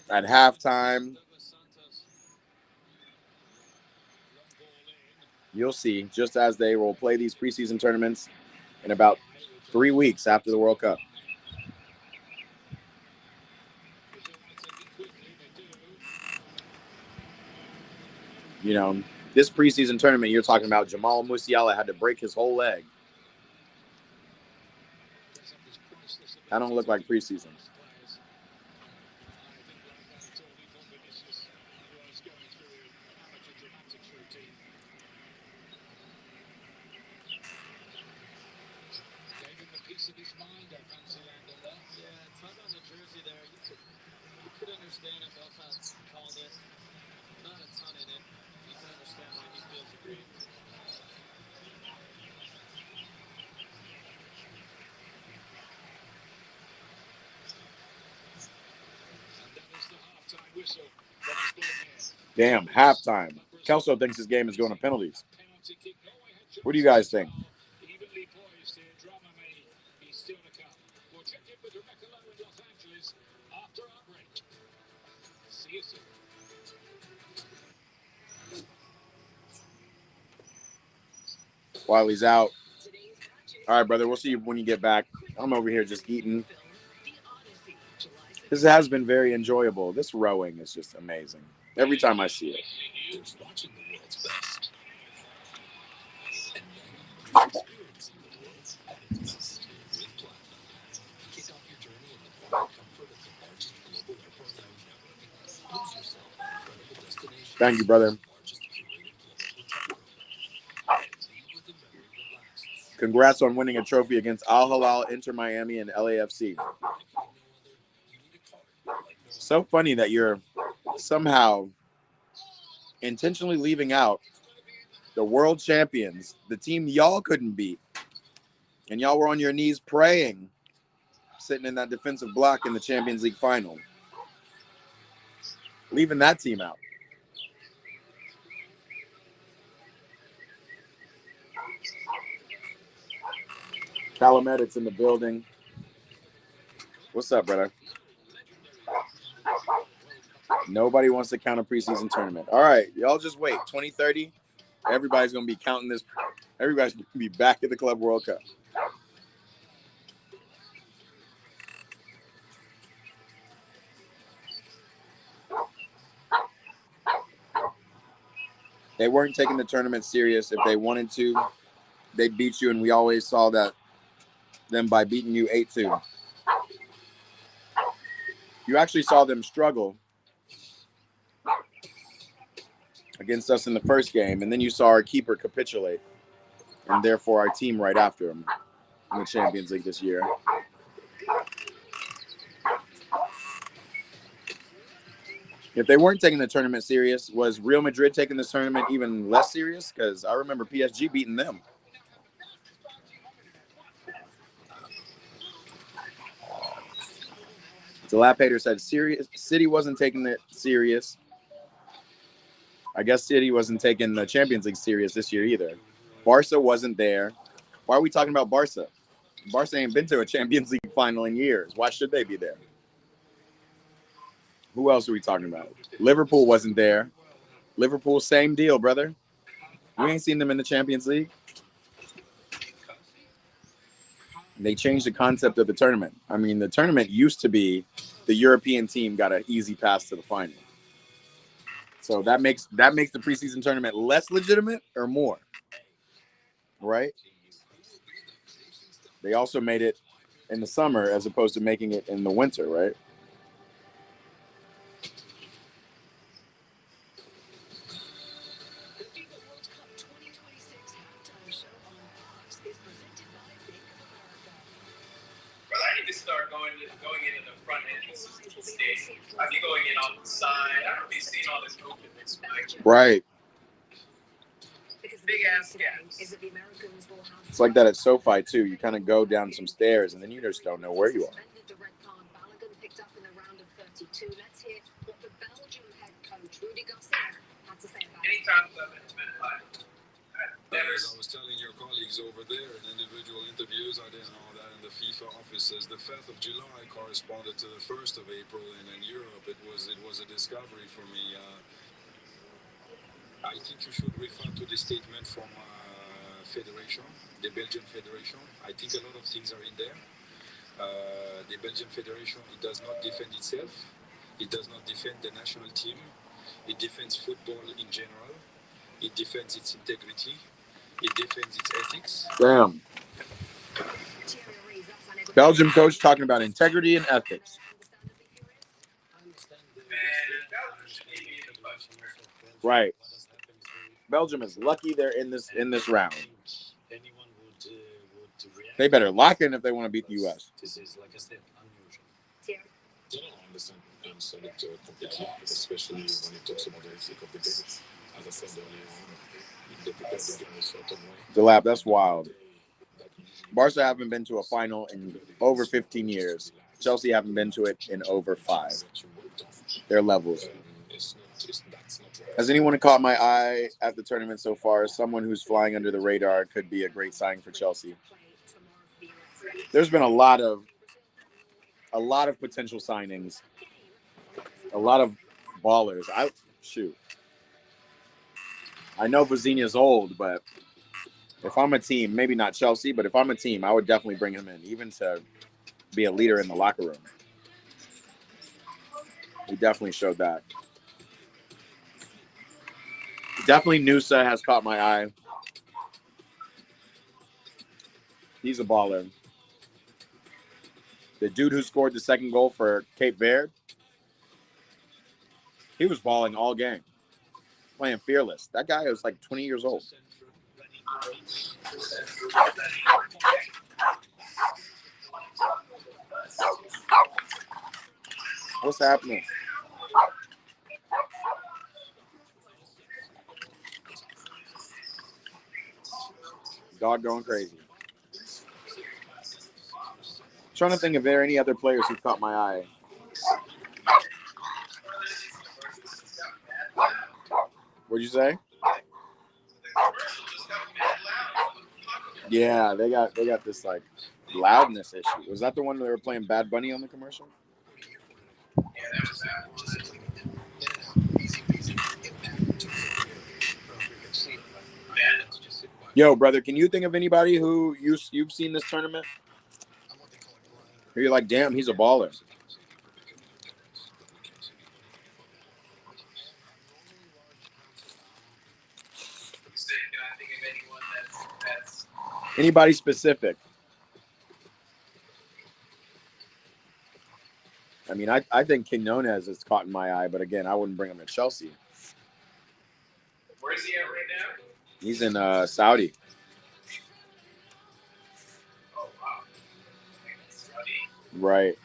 Speaker 1: at halftime. You'll see, just as they will play these preseason tournaments in about 3 weeks after the World Cup. You know, this preseason tournament, you're talking about Jamal Musiala had to break his whole leg. That don't look like preseason. Damn, halftime. Kelso thinks his game is going to penalties. What do you guys think? While he's out. All right, brother, we'll see you when you get back. I'm over here just eating. This has been very enjoyable. This rowing is just amazing. Every time I see it. Thank you, brother. Congrats on winning a trophy against Al Hilal, Inter Miami, and LAFC. So funny that you're somehow intentionally leaving out the world champions, the team y'all couldn't beat. And y'all were on your knees praying, sitting in that defensive block in the Champions League final. Leaving that team out. Calumet's in the building. What's up, brother? Nobody wants to count a preseason tournament. All right, y'all just wait. 2030, everybody's going to be counting this. Everybody's going to be back at the Club World Cup. They weren't taking the tournament serious. If they wanted to, they'd beat you, and we always saw that them by beating you 8-2. You actually saw them struggle against us in the first game, and then you saw our keeper capitulate and therefore our team right after him in the Champions League this year. If they weren't taking the tournament serious, was Real Madrid taking this tournament even less serious? Because I remember PSG beating them. Dilapator said City wasn't taking it serious. I guess City wasn't taking the Champions League serious this year either. Barca wasn't there. Why are we talking about Barca? Barca ain't been to a Champions League final in years. Why should they be there? Who else are we talking about? Liverpool wasn't there. Liverpool, same deal, brother. We ain't seen them in the Champions League. They changed the concept of the tournament. I mean, the tournament used to be the European team got an easy pass to the final. So that makes the preseason tournament less legitimate or more, right? They also made it in the summer as opposed to making it in the winter, right?
Speaker 3: Well, I need to start going into the front end of the stadium. I'd be going in off the side. I don't be seeing all this movement this way.
Speaker 1: Right.
Speaker 3: Big ass gaps.
Speaker 1: It's like that at SoFi too. You kind of go down some stairs and then you just don't know where you are.
Speaker 3: Anytime it's been fun.
Speaker 2: As I was telling your colleagues over there in individual interviews, I didn't know that in the FIFA offices, the 5th of July corresponded to the 1st of April, and in Europe it was a discovery for me. I think you should refer to the statement from Federation, the Belgian Federation. I think a lot of things are in there. The Belgian Federation, it does not defend itself. It does not defend the national team. It defends football in general. It defends its integrity. It defends its ethics.
Speaker 1: Damn. Belgium coach talking about integrity and ethics. Right. Belgium is lucky they're in this round. They better lock in if they want to beat the U.S.
Speaker 2: This is, like I said, unusual. I understand it completely, especially when it talks about the ethic of the game. As I said earlier on, they prepare the game a certain way.
Speaker 1: The lap, that's wild. Barca haven't been to a final in over 15 years. Chelsea haven't been to it in over 5. Their levels. Has anyone caught my eye at the tournament so far? Someone who's flying under the radar could be a great signing for Chelsea. There's been a lot of potential signings, a lot of ballers. I know Vazinia's old, but if I'm a team, maybe not Chelsea, but if I'm a team, I would definitely bring him in, even to be a leader in the locker room. He definitely showed that. Definitely Nusa has caught my eye. He's a baller. The dude who scored the second goal for Cape Verde, he was balling all game, playing fearless. That guy was like 20 years old. What's happening? Dog going crazy. Trying to think if there are any other players who caught my eye. What'd you say? Yeah, they got this like loudness issue. Was that the one where they were playing Bad Bunny on the commercial? Yo, brother, can you think of anybody who you've seen this tournament? You're like, damn, he's a baller. Anybody specific? I mean, I think Quinones has caught my eye, but again, I wouldn't bring him to Chelsea.
Speaker 3: Where's he at right now?
Speaker 1: He's in Saudi. Right.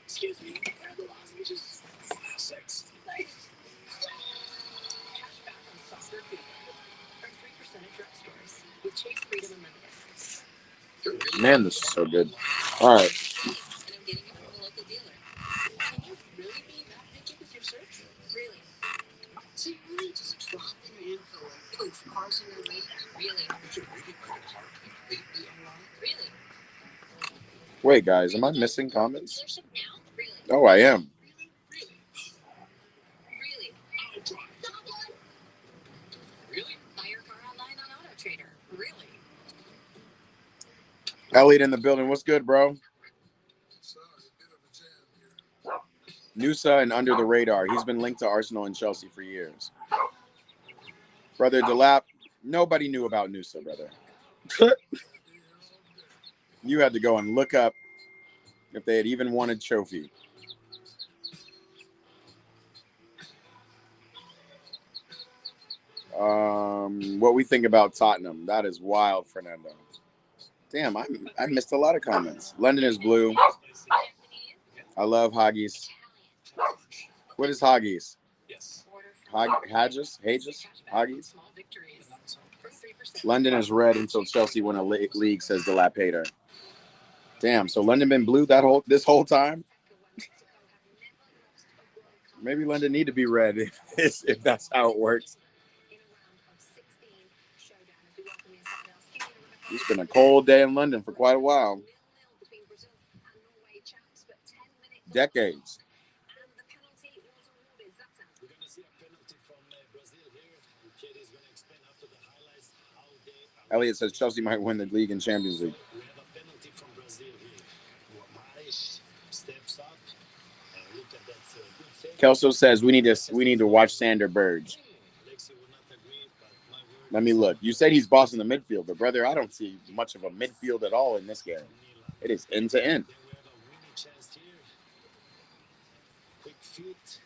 Speaker 4: Excuse me, are the lozenges? Classics. Nice. Cashback on soccer food. Earn 3% at drugstores with Chase Freedom Unlimited.
Speaker 1: Man, this is so good. All right.
Speaker 4: And I'm getting it from a local dealer. Can you really be that picky with your search? Really? So you really just drop in your info and poof, cars on your radar. Really? It's a really credit card completely online? Really?
Speaker 1: Wait, guys, am I missing comments?
Speaker 4: Dealership now? Really?
Speaker 1: Oh, I am.
Speaker 4: Really? Really? Auto Drive. Not one. Really? Buy your car online on Auto Trader. Really?
Speaker 1: Elliot in the building. What's good, bro? Nusa and under the radar. He's been linked to Arsenal and Chelsea for years. Brother Delap, nobody knew about Nusa, brother. You had to go and look up if they had even wanted Trophy. What we think about Tottenham. That is wild, Fernando. Damn, I missed a lot of comments. London is blue. I love Haggis. What is Haggis? Haggis? Haggis? London is red until Chelsea win a league, says Dilapator. Damn, so London been blue this whole time? Maybe London need to be red if that's how it works. It's been a cold day in London for quite a while. Decades.
Speaker 2: We're going to see a penalty from Brazil here. Kid is going to explain after the highlights how they...
Speaker 1: Elliot says Chelsea might win the league and Champions League.
Speaker 2: We have a penalty from Brazil here. Maris steps up. Look at that good save.
Speaker 1: Kelso says we need to watch Sander Berge. Let me look. You said he's bossing the midfield, but brother, I don't see much of a midfield at all in this game. It is end to end.
Speaker 2: Then we have a winning chance here. Quick feet.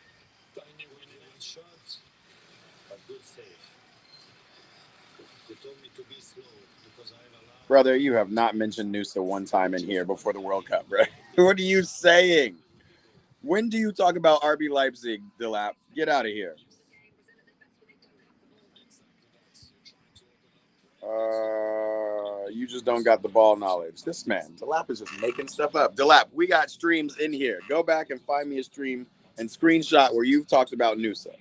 Speaker 2: Tiny winning one shot. A good save. They told me to be slow because I have allowed...
Speaker 1: Brother, you have not mentioned Nusa one time in here before the World Cup, bro. What are you saying? When do you talk about RB Leipzig, Dilap? Get out of here. You just don't got the ball knowledge. This man, Delap is just making stuff up. Delap, we got streams in here. Go back and find me a stream and screenshot where you've talked about Nusa.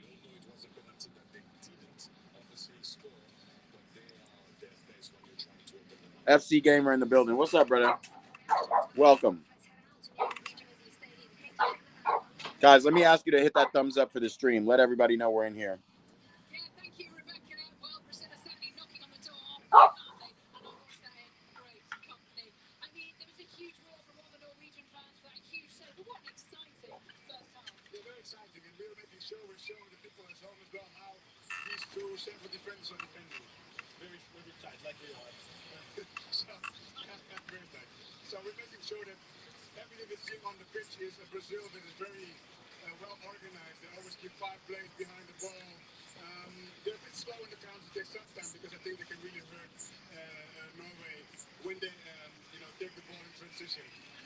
Speaker 1: FC Gamer in the building. What's up, brother? Welcome. Guys, let me ask you to hit that thumbs up for the stream. Let everybody know we're in here.
Speaker 4: Yeah, thank you, Rebecca. Well, Priscilla certainly knocking on the door. Great company. I mean, there was a huge roar from all the Norwegian fans for that huge show. But what an exciting first half.
Speaker 3: Yeah, very exciting. And we're making sure we're showing the people at home as well how these two central defenders are defending. Very, very tight, like we are. Very tight. So we're making sure that everything that's seen on the pitch is a Brazil that is very well organized. They always keep 5 players behind the ball. They're a bit slow in the counter take sometimes because I think they can really hurt Norway when they take the ball in transition.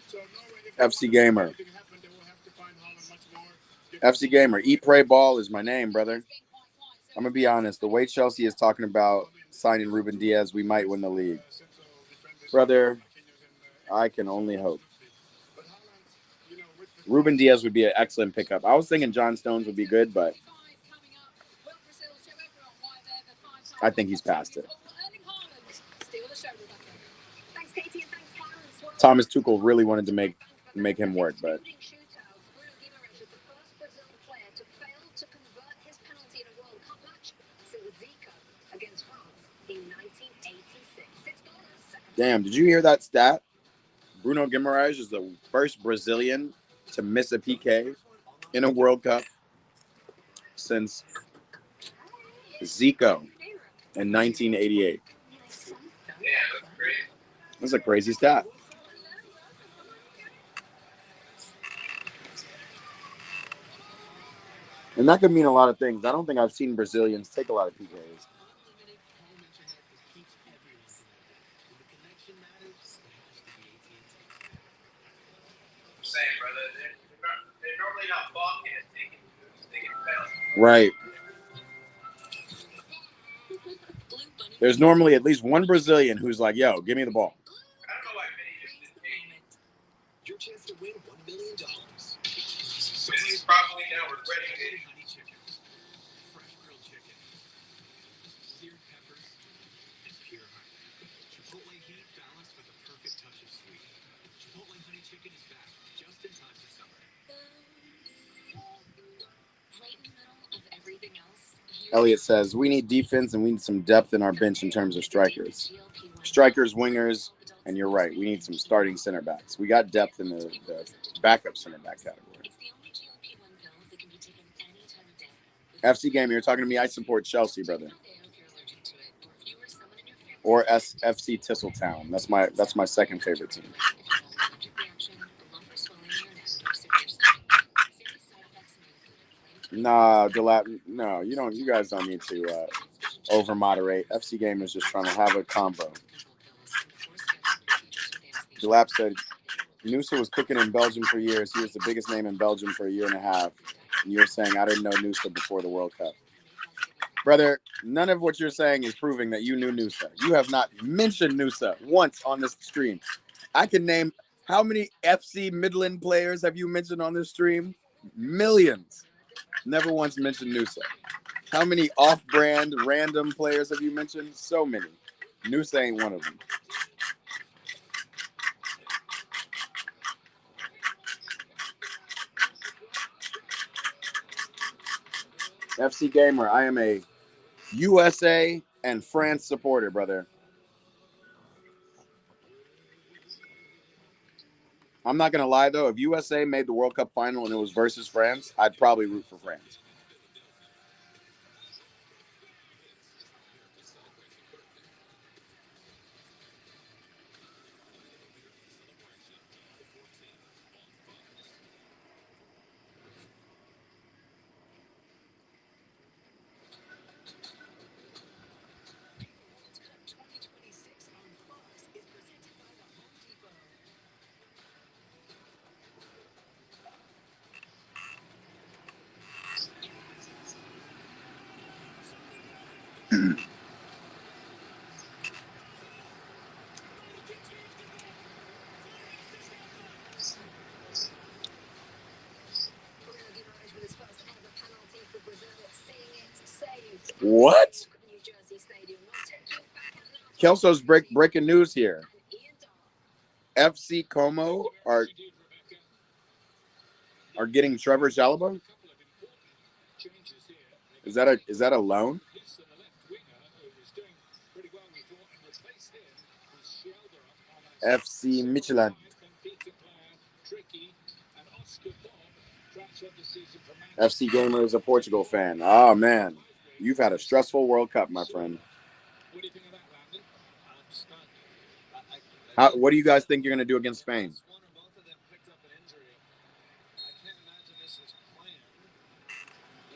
Speaker 3: So Norway, if
Speaker 1: FC Gamer.
Speaker 3: happen, they will have to find Holland much more.
Speaker 1: FC Gamer, Eat, Pray, Ball is my name, brother. I'm going to be honest. The way Chelsea is talking about signing Ruben Diaz, we might win the league. Brother, I can only hope. Ruben Diaz would be an excellent pickup. I was thinking John Stones would be good, but I think he's past it. Thomas Tuchel really wanted to make him work, but damn, did you hear that stat? Bruno Guimaraes is the first Brazilian to miss a PK in a World Cup since Zico in 1988. That's a crazy stat. And that could mean a lot of things. I don't think I've seen Brazilians take a lot of PKs.
Speaker 2: Unlimited home internet that keeps everyone connected. When the connection matters, it has to be AT&T.
Speaker 5: Same, brother. They're normally not balking at taking penalties.
Speaker 1: Right.
Speaker 4: Blue bunny.
Speaker 1: There's normally at least one Brazilian who's like, yo, give me the ball.
Speaker 5: I don't know why Vinny just
Speaker 4: Freeze
Speaker 5: didn't
Speaker 4: the
Speaker 5: take
Speaker 4: moment.
Speaker 2: Your chance to win $1 million.
Speaker 5: Vinny's probably now regretting it.
Speaker 2: Honey chicken. Fresh grilled chicken. Seared peppers and pure honey. Chipotle heat balanced with a perfect touch of sweet. Chipotle honey chicken is back just in time for summer.
Speaker 4: Right in the middle of everything else.
Speaker 1: Elliot says, we need defense and we need some depth in our bench in terms of strikers. Strikers, wingers, and you're right. We need some starting center backs. We got depth in the backup center back category.
Speaker 4: It's the only GLP-1 pill that can be taken any time of day.
Speaker 1: FC Game, you're talking to me. I support Chelsea, brother.
Speaker 4: Check it out if you're allergic to it, or if you or someone in your family
Speaker 1: Or FC Tisseltown. That's my second favorite team.
Speaker 4: if you have an allergic reaction, a lump or swelling in your neck, or severe stomach. Serious side effects may include
Speaker 1: Nah, no, you don't. You guys don't need to over moderate. FC Game is just trying to have a combo. Delap said Noosa was cooking in Belgium for years. He was the biggest name in Belgium for a year and a half. And you're saying I didn't know Noosa before the World Cup. Brother, none of what you're saying is proving that you knew Noosa. You have not mentioned Noosa once on this stream. I can name how many FC Midland players have you mentioned on this stream? Millions. Never once mentioned Noosa. How many off-brand random players have you mentioned? So many. Noosa ain't one of them. FC Gamer, I am a USA and France supporter, brother. I'm not going to lie, though. If USA made the World Cup final and it was versus France, I'd probably root for France.
Speaker 2: World Cup 2026 on Fox is presented by the Home Depot.
Speaker 4: Bruno Guimaraes with his first ever penalty for Brazil, seeing it saved.
Speaker 1: What?
Speaker 4: New Jersey Stadium will take you back at last.
Speaker 1: Kelso's breaking news here.
Speaker 4: And Ian Dar.
Speaker 1: FC Como are getting Trevor Chalobah? Is that a loan? FC Michelin. FC Gamer is a Portugal fan. Oh, man. You've had a stressful World Cup, my friend.
Speaker 2: What do you think of that, Landon? I'm stunned.
Speaker 1: What do you guys think you're going to do against Spain?
Speaker 2: One or both of them picked up an injury. I can't imagine this was planned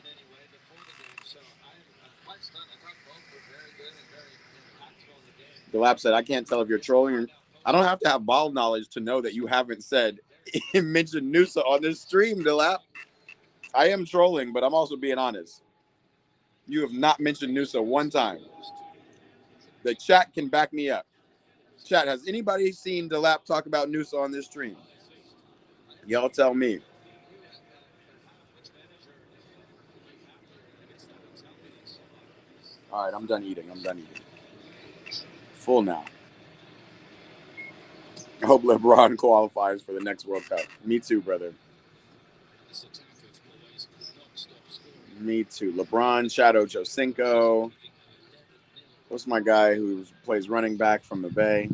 Speaker 2: in any way before the game, so I'm quite stunned. I thought both were very good and very impactful in the game.
Speaker 1: The lap said, I can't tell if you're trolling or... I don't have to have ball knowledge to know that you haven't said mentioned Noosa on this stream, Delap. I am trolling, but I'm also being honest. You have not mentioned Noosa one time. The chat can back me up. Chat, has anybody seen Delap talk about Noosa on this stream? Y'all tell me. All right, I'm done eating. Full now. I hope LeBron qualifies for the next World Cup. Me too, brother. Me too. LeBron, Shadow Josinko. What's my guy who plays running back from the Bay?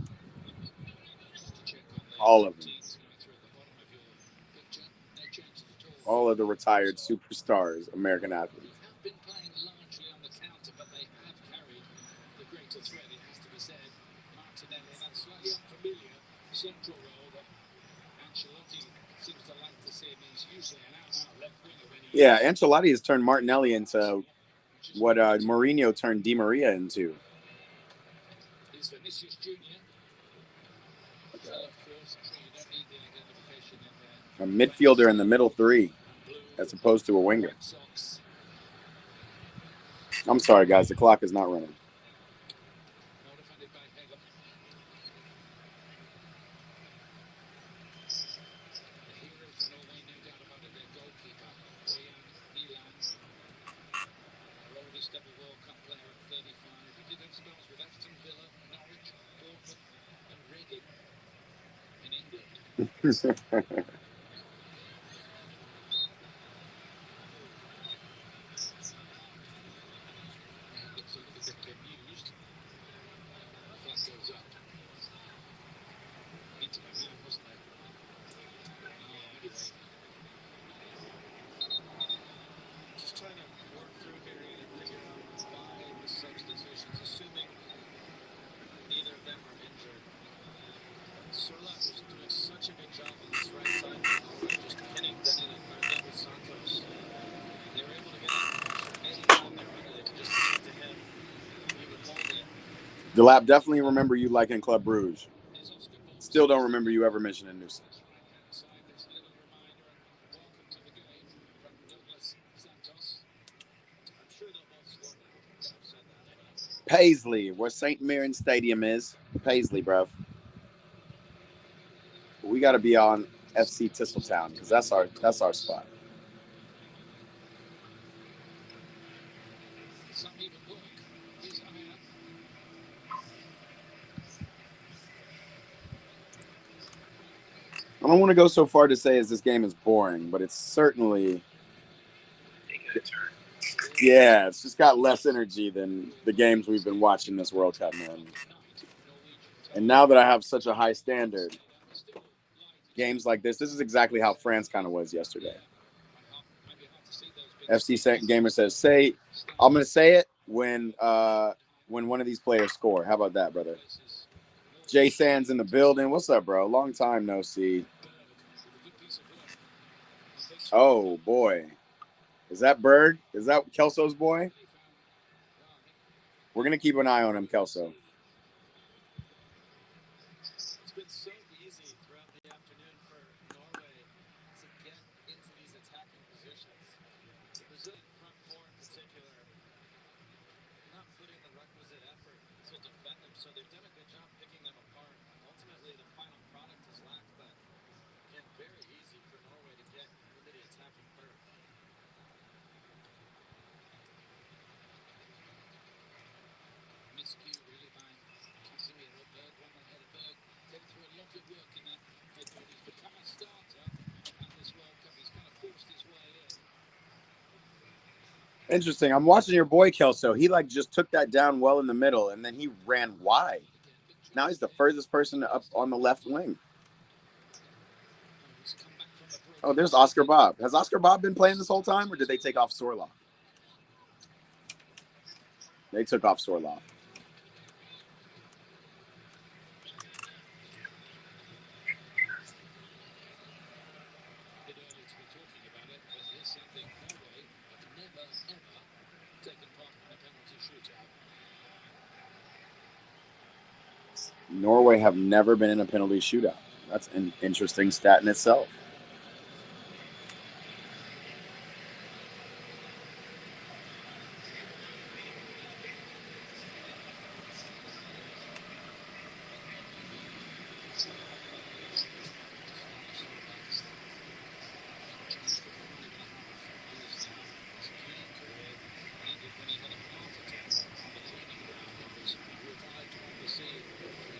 Speaker 1: All of them. All of the retired superstars, American athletes.
Speaker 2: Have been playing largely on the counter, but they have carried the greater threat, it has to be said. Martinelli, that slightly unfamiliar central role that Ancelotti seems to like to see him. He's usually an out-and-out left winger when he
Speaker 1: Yeah, Ancelotti has turned Martinelli into what Mourinho turned Di Maria into.
Speaker 2: He's Vinicius Jr. Of course, so you don't need the identification in
Speaker 1: A midfielder in the middle three, as opposed to a winger. I'm sorry, guys. The clock is not running.
Speaker 2: Defended by Hegel. The hero for Norway, no doubt about it, their goalkeeper, Milan. Our oldest ever World Cup player at 35. He did have spells with Aston Villa, Norwich, Bournemouth, and Reading in England. Looks a little bit bemused. Flag goes up. Into my man, wasn't it? Anyway. Just trying to work through here and figure out why the substitutions, assuming neither of them are injured. Surlap was doing such a good job on this right side, just pinning David Santos. They were able to get out pressure anytime they were under. They could just kick to him. He would hold it.
Speaker 1: Delap, definitely remember you liking Club Brugge. Still don't remember you ever mentioning Newsom. Paisley, where St. Mirren Stadium is. Paisley, bruv. We got to be on FC Tisseltown because that's our spot. I don't want to go so far to say as this game is boring, but it's certainly, yeah, it's just got less energy than the games we've been watching this World Cup, man. And now that I have such a high standard, games like this is exactly how France kind of was yesterday. FC Gamer says, I'm going to say it when one of these players score. How about that, brother? Jay Sands in the building. What's up, bro? Long time no see. Oh, boy. Is that Berg? Is that Kelso's boy? We're going to keep an eye on him, Kelso.
Speaker 2: It's been so easy throughout the afternoon for Norway to get into these attacking positions. The Brazilian front four in particular, not putting the requisite effort to defend them, so they've done a good job picking them apart. Ultimately, the final product is lacked, but again, very easy for Norway to get into the attacking third. Miscue really by Casemiro. Berg won ahead of Berg. Came through a lot of work in that midfield. He's become a starter at this World Cup. He's kind of forced his way in.
Speaker 1: Interesting. I'm watching your boy Kelso. He just took that down well in the middle, and then he ran wide. Now he's the furthest person up on the left wing. Oh, there's Oscar Bob. Has Oscar Bob been playing this whole time, or did they take off Sorloth? They took off Sorloth. Norway have never been in a penalty shootout. That's an interesting stat in itself.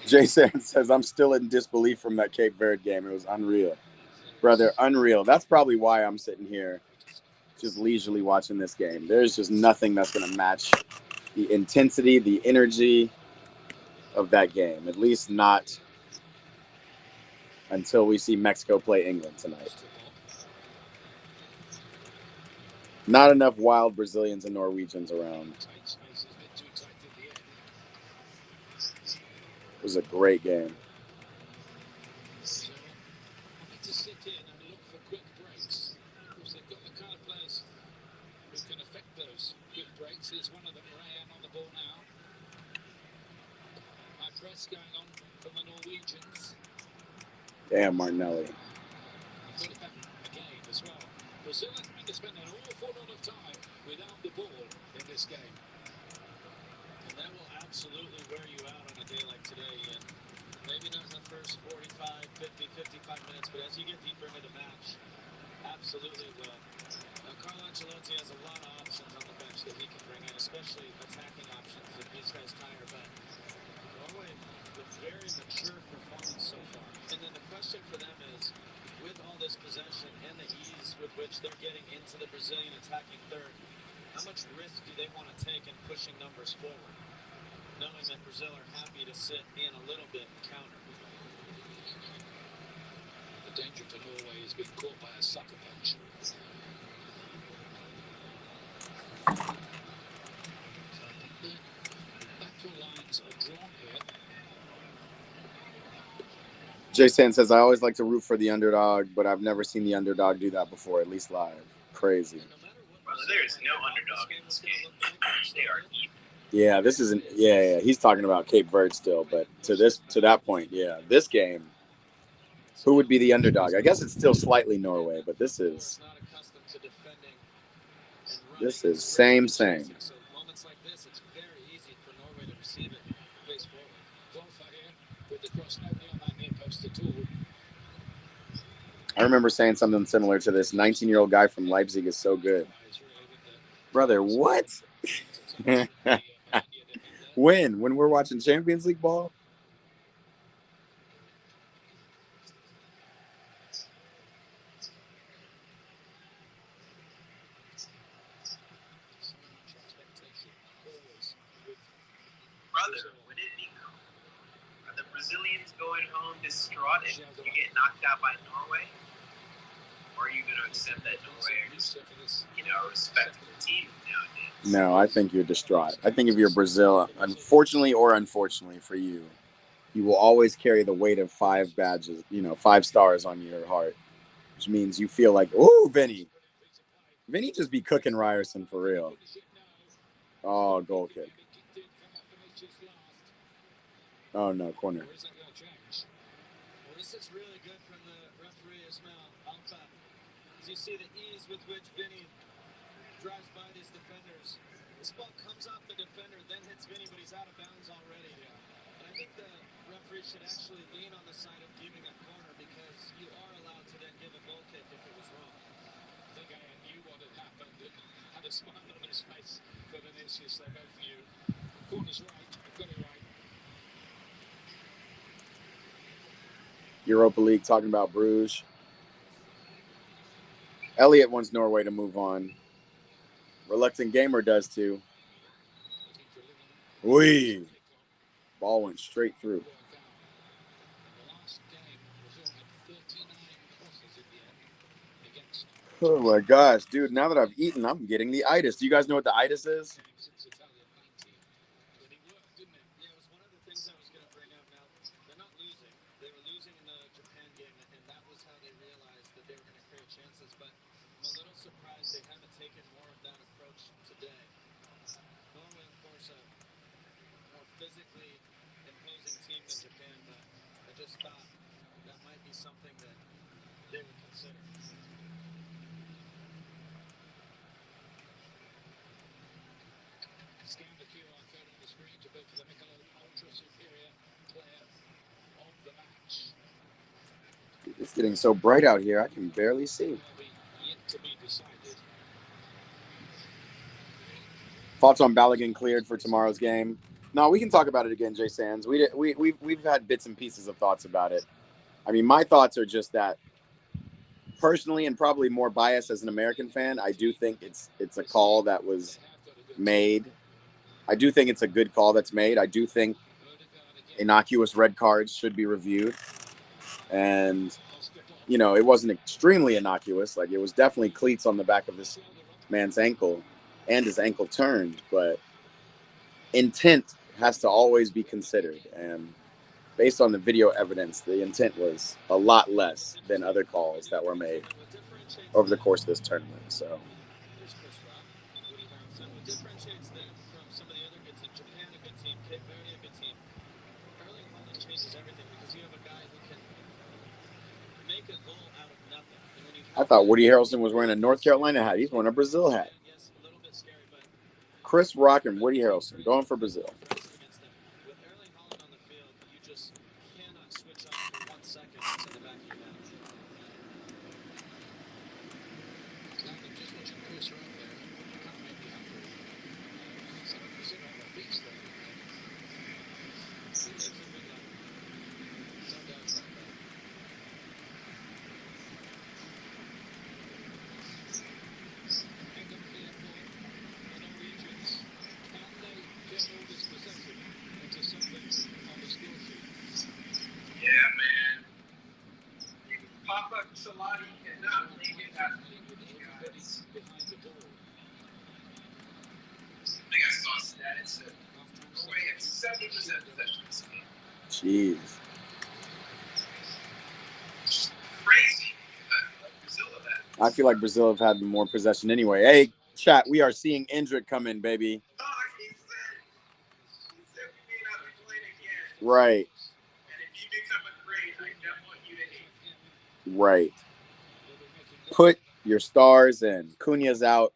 Speaker 1: Jason says, I'm still in disbelief from that Cape Verde game. It was unreal. Brother, unreal. That's probably why I'm sitting here just leisurely watching this game. There's just nothing that's going to match the intensity, the energy of that game. At least not until we see Mexico play England tonight. Not enough wild Brazilians and Norwegians around. It was a great game.
Speaker 2: So, having to sit in and look for quick breaks. Of course, they've got the kind of players This is one of the Ryan on the ball now. High press going on from the Norwegians.
Speaker 1: Damn, Martinelli.
Speaker 2: Got it back again as well. Brazil are trying to spend an awful lot of time without the ball in this game. And that will absolutely wear you out on a day like today, Ian. Maybe not in the first 45, 50, 55 minutes, but as you get deeper into the match, absolutely will. Carlo Ancelotti has a lot of options on the bench that he can bring in, especially attacking options if these guys tire. But Norway, a very mature performance so far. And then the question for them is, with all this possession and the ease with which they're getting into the Brazilian attacking third, how much risk do they want to take in pushing numbers forward, knowing that Brazil are happy to sit in a little bit and counter? The danger for Norway is being caught by a sucker punch. So I think the battle lines are drawn here.
Speaker 1: Jason says, I always like to root for the underdog, but I've never seen the underdog do that before, at least live. Crazy.
Speaker 5: Brother, there is no underdog in this game. They are even.
Speaker 1: Yeah, this isn't. Yeah, he's talking about Cape Verde still, but to that point, yeah, this game, who would be the underdog? I guess it's still slightly Norway, but this is same.
Speaker 2: So moments like this, it's very easy for Norway to receive it face forward. Wolfer here with the cross, nobody on that near post at all.
Speaker 1: I remember saying something similar to this. 19-year-old guy from Leipzig is so good. Brother, what? When we're watching Champions League ball?
Speaker 5: Brother, would it be cool? Are the Brazilians going home distraught if you get knocked out by Norway? Or are you going to accept that Norway are just, respect the team nowadays?
Speaker 1: No, I think you're distraught. I think if you're Brazil, unfortunately or unfortunately for you, you will always carry the weight of 5 badges, 5 stars on your heart, which means you feel like, ooh, Vinny just be cooking Ryerson for real. Oh, goal kick. Oh, no, corner.
Speaker 2: Well, this is really good from the referee Ismail Alfa. As you see the ease with which Vinny drives by these defenders. This ball comes off the defender, then hits Vinny, but he's out of bounds already. And I think the referee should actually lean on the side of giving a corner because you are allowed to then give a goal kick if it was wrong. I think I knew what had happened and had a smile on his face for Vinicius. They both knew. Corner's right. I've got it right.
Speaker 1: Europa League talking about Bruges. Elliot wants Norway to move on. Reluctant Gamer does too. Wee. Ball went straight through. Oh my gosh, dude, now that I've eaten, I'm getting the itis. Do you guys know what the itis is?
Speaker 2: Yeah, it was one of the things I was going to bring up. Now, they're not losing. They were losing in the Japan game, and that was how they realized that they were going to create chances. But I'm a little surprised they haven't taken more of that approach today. Norway, of course, a more physically imposing team than Japan, but I just thought that might be something that they would consider. Scan the QR code on the screen to vote for the Michelob Ultra Superior Player of the Match.
Speaker 1: Dude, it's getting so bright out here, I can barely see.
Speaker 2: Yet to be decided.
Speaker 1: Thoughts on Balogun cleared for tomorrow's game? No, we can talk about it again, Jay Sands. We've had bits and pieces of thoughts about it. I mean, my thoughts are just that personally, and probably more biased as an American fan, I do think it's a call that was made. I do think it's a good call that's made. I do think innocuous red cards should be reviewed. And, it wasn't extremely innocuous. Like, it was definitely cleats on the back of this man's ankle and his ankle turned. But intent has to always be considered. And based on the video evidence, the intent was a lot less than other calls that were made over the course of this tournament. So
Speaker 2: Woody Harrelson. What differentiates them from some of the other good teams, Japan a good team, Cape Verde a good team, Erling Haaland changes everything because you have a guy who can make a goal out of nothing. And when you
Speaker 1: I thought Woody Harrelson was wearing a North Carolina hat. He's wearing a Brazil hat.
Speaker 2: yes, a little bit scary, but
Speaker 1: Chris Rock and Woody Harrelson going for Brazil.
Speaker 2: against them. With Erling Haaland on the field, you just cannot switch on for 1 second. It's in the back of your head. Just watching Chris right there, you can't make me hungry. So you sit on the feast there. It's a big life. No doubt about that. Hang up here for the Norwegians. Can they turn all this possession into something on the score sheet?
Speaker 5: Yeah, man. Papa Salati cannot leave it at guys.
Speaker 2: Behind the ball.
Speaker 5: I think I saw a stat. It said Norway had 70% possession this game.
Speaker 1: Jeez.
Speaker 5: Crazy. Brazil of that.
Speaker 1: I feel like Brazil have had more possession anyway. Hey, chat, we are seeing Endrick come in, baby.
Speaker 5: Oh, he said we may not be playing again.
Speaker 1: Right,
Speaker 5: And if he become a great, I don't want you to hate him.
Speaker 1: right. Put your stars in. Cunha's out.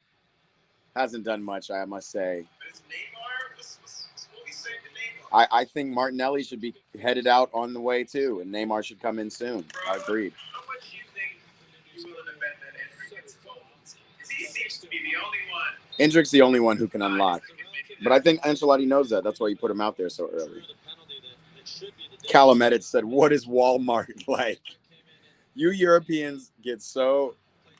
Speaker 1: Hasn't done much, I must say.
Speaker 5: But is Neymar, what's what we say to Neymar?
Speaker 1: I think Martinelli should be headed out on the way, too, and Neymar should come in soon. I agreed.
Speaker 5: How much do you think you're willing to bet that Endrick gets gold? Because he seems to be the only one.
Speaker 1: Endrick's the only one who can unlock. But I think Ancelotti knows that. That's why he put him out there so early. Callum Edit said, what is Walmart like? You Europeans get so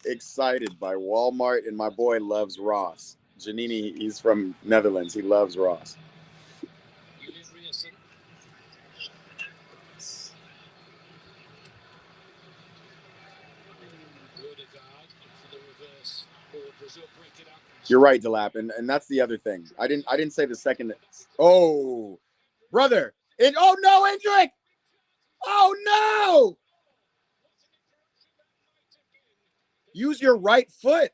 Speaker 1: excited by Walmart, and my boy loves Ross. Janini, he's from Netherlands. He loves Ross. You're right, Delap, and that's the other thing. I didn't say the second. Oh, brother! Oh no, Endrick! Oh no! Use your right foot.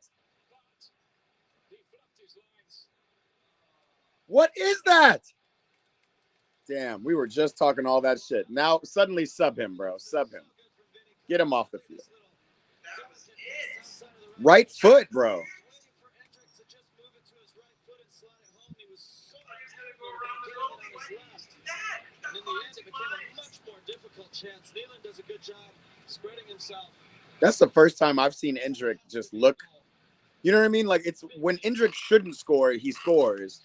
Speaker 1: What is that? Damn, we were just talking all that shit. Now suddenly sub him, bro. Sub him. Get him off the field. Right foot, bro.
Speaker 2: And in the end, it became a much more difficult chance. Nealon does a good job spreading himself.
Speaker 1: That's the first time I've seen Endrick just look. You know what I mean? Like, it's when Endrick shouldn't score, he scores.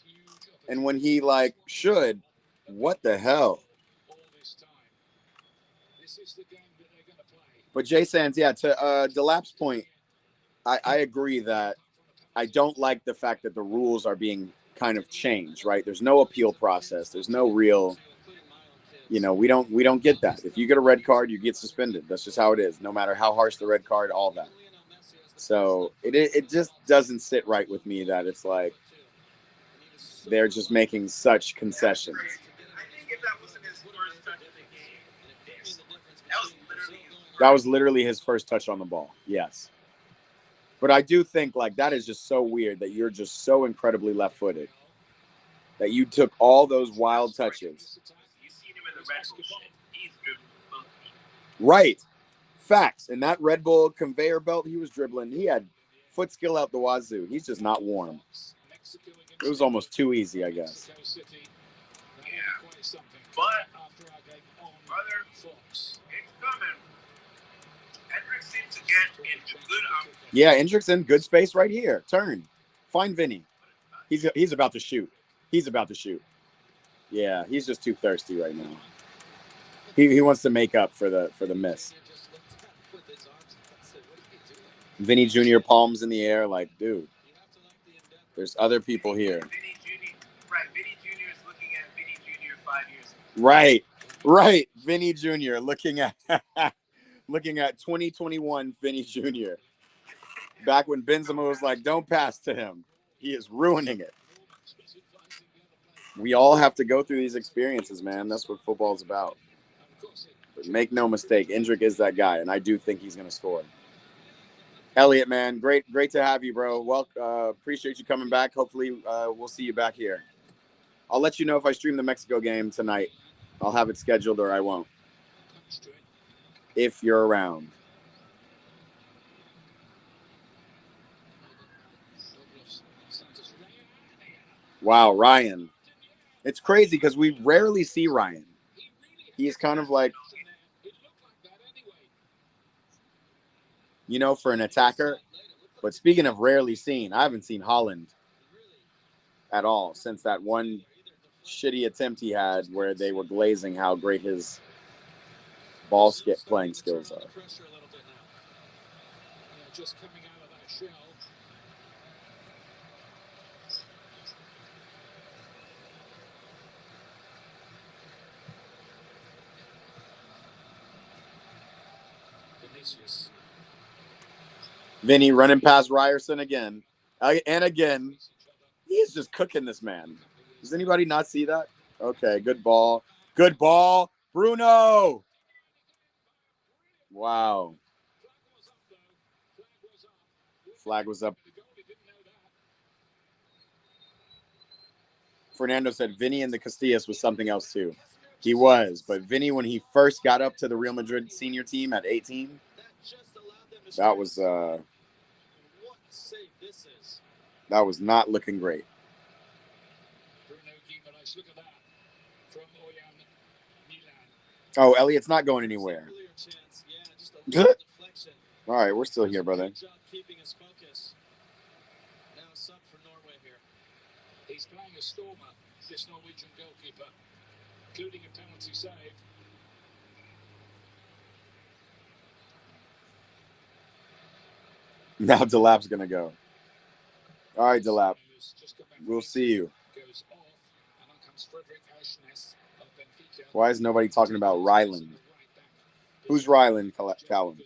Speaker 1: And when he, like, should, what the hell? But Jay Sands, yeah, to Delap's point, I agree that I don't like the fact that the rules are being kind of changed, right? There's no appeal process. There's no real, you know, we don't get that. If you get a red card, you get suspended. That's just how it is. No matter how harsh the red card, all that. So it just doesn't sit right with me that it's like they're just making such concessions.
Speaker 5: I think if that wasn't his first touch of the game,
Speaker 1: that was literally his first touch on the ball. Yes. But I do think, like, that is just so weird that you're just so incredibly left-footed that you took all those wild touches.
Speaker 5: You seen him in the Red Bull shit. He's dribbling both feet.
Speaker 1: Right. Facts. And that Red Bull conveyor belt he was dribbling, he had foot skill out the wazoo. He's just not warm. It was almost too easy, I guess.
Speaker 5: Yeah. But, brother, it's coming. Endrick seems to get into good opportunity.
Speaker 1: Yeah, Endrick's in good space right here. Turn. Find Vinny. He's about to shoot. He's about to shoot. Yeah, he's just too thirsty right now. He wants to make up for the miss. Vinny Jr. palms in the air like, dude, there's other people here.
Speaker 5: Vinny Jr. Right, Vinny Jr. is looking at Vinny Jr. 5 years ago.
Speaker 1: Right. Vinny Jr. looking at 2021 Vinny Jr. Back when Benzema was like, don't pass to him. He is ruining it. We all have to go through these experiences, man. That's what football's about. But make no mistake, Endrick is that guy, and I do think he's going to score. Elliot, man, great to have you, bro. Well, appreciate you coming back. Hopefully, we'll see you back here. I'll let you know if I stream the Mexico game tonight. I'll have it scheduled or I won't. If you're around. Wow, Ryan. It's crazy because we rarely see Ryan. He's kind of like, for an attacker. But speaking of rarely seen, I haven't seen Holland at all since that one shitty attempt he had where they were glazing how great his ball playing skills are.
Speaker 3: Just coming out of that shell. Vinicius.
Speaker 1: Vinny running past Ryerson again. And again. He's just cooking this man. Does anybody not see that? Okay, good ball. Good ball. Bruno. Wow. Flag was up. Fernando said Vinny and the Castillas was something else too. He was, but Vinny, when he first got up to the Real Madrid senior team at 18, that was not looking great. Oh, Elliot's not going anywhere. All right, we're still here, brother.
Speaker 2: Keeping his focus. Now a sub for Norway here.
Speaker 3: He's playing a stormer, this Norwegian goalkeeper, including a penalty save.
Speaker 1: Now Delap's going to go. All right, Delap. We'll see you. Why is nobody talking about Ryland? Who's Ryland, Callum?
Speaker 2: Vinny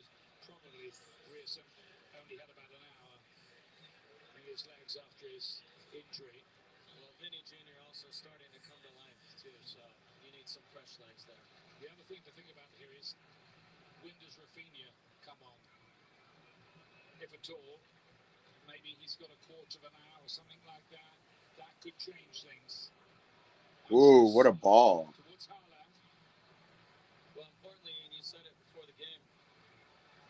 Speaker 2: Jr. also starting to come to life too, so you need some fresh legs there.
Speaker 3: The other thing to think about here is, when does Rafinha come on? If at all, maybe he's got a quarter of an hour or something like that. That could change things.
Speaker 1: Ooh, what a ball.
Speaker 2: Well, importantly, and you said it before the game,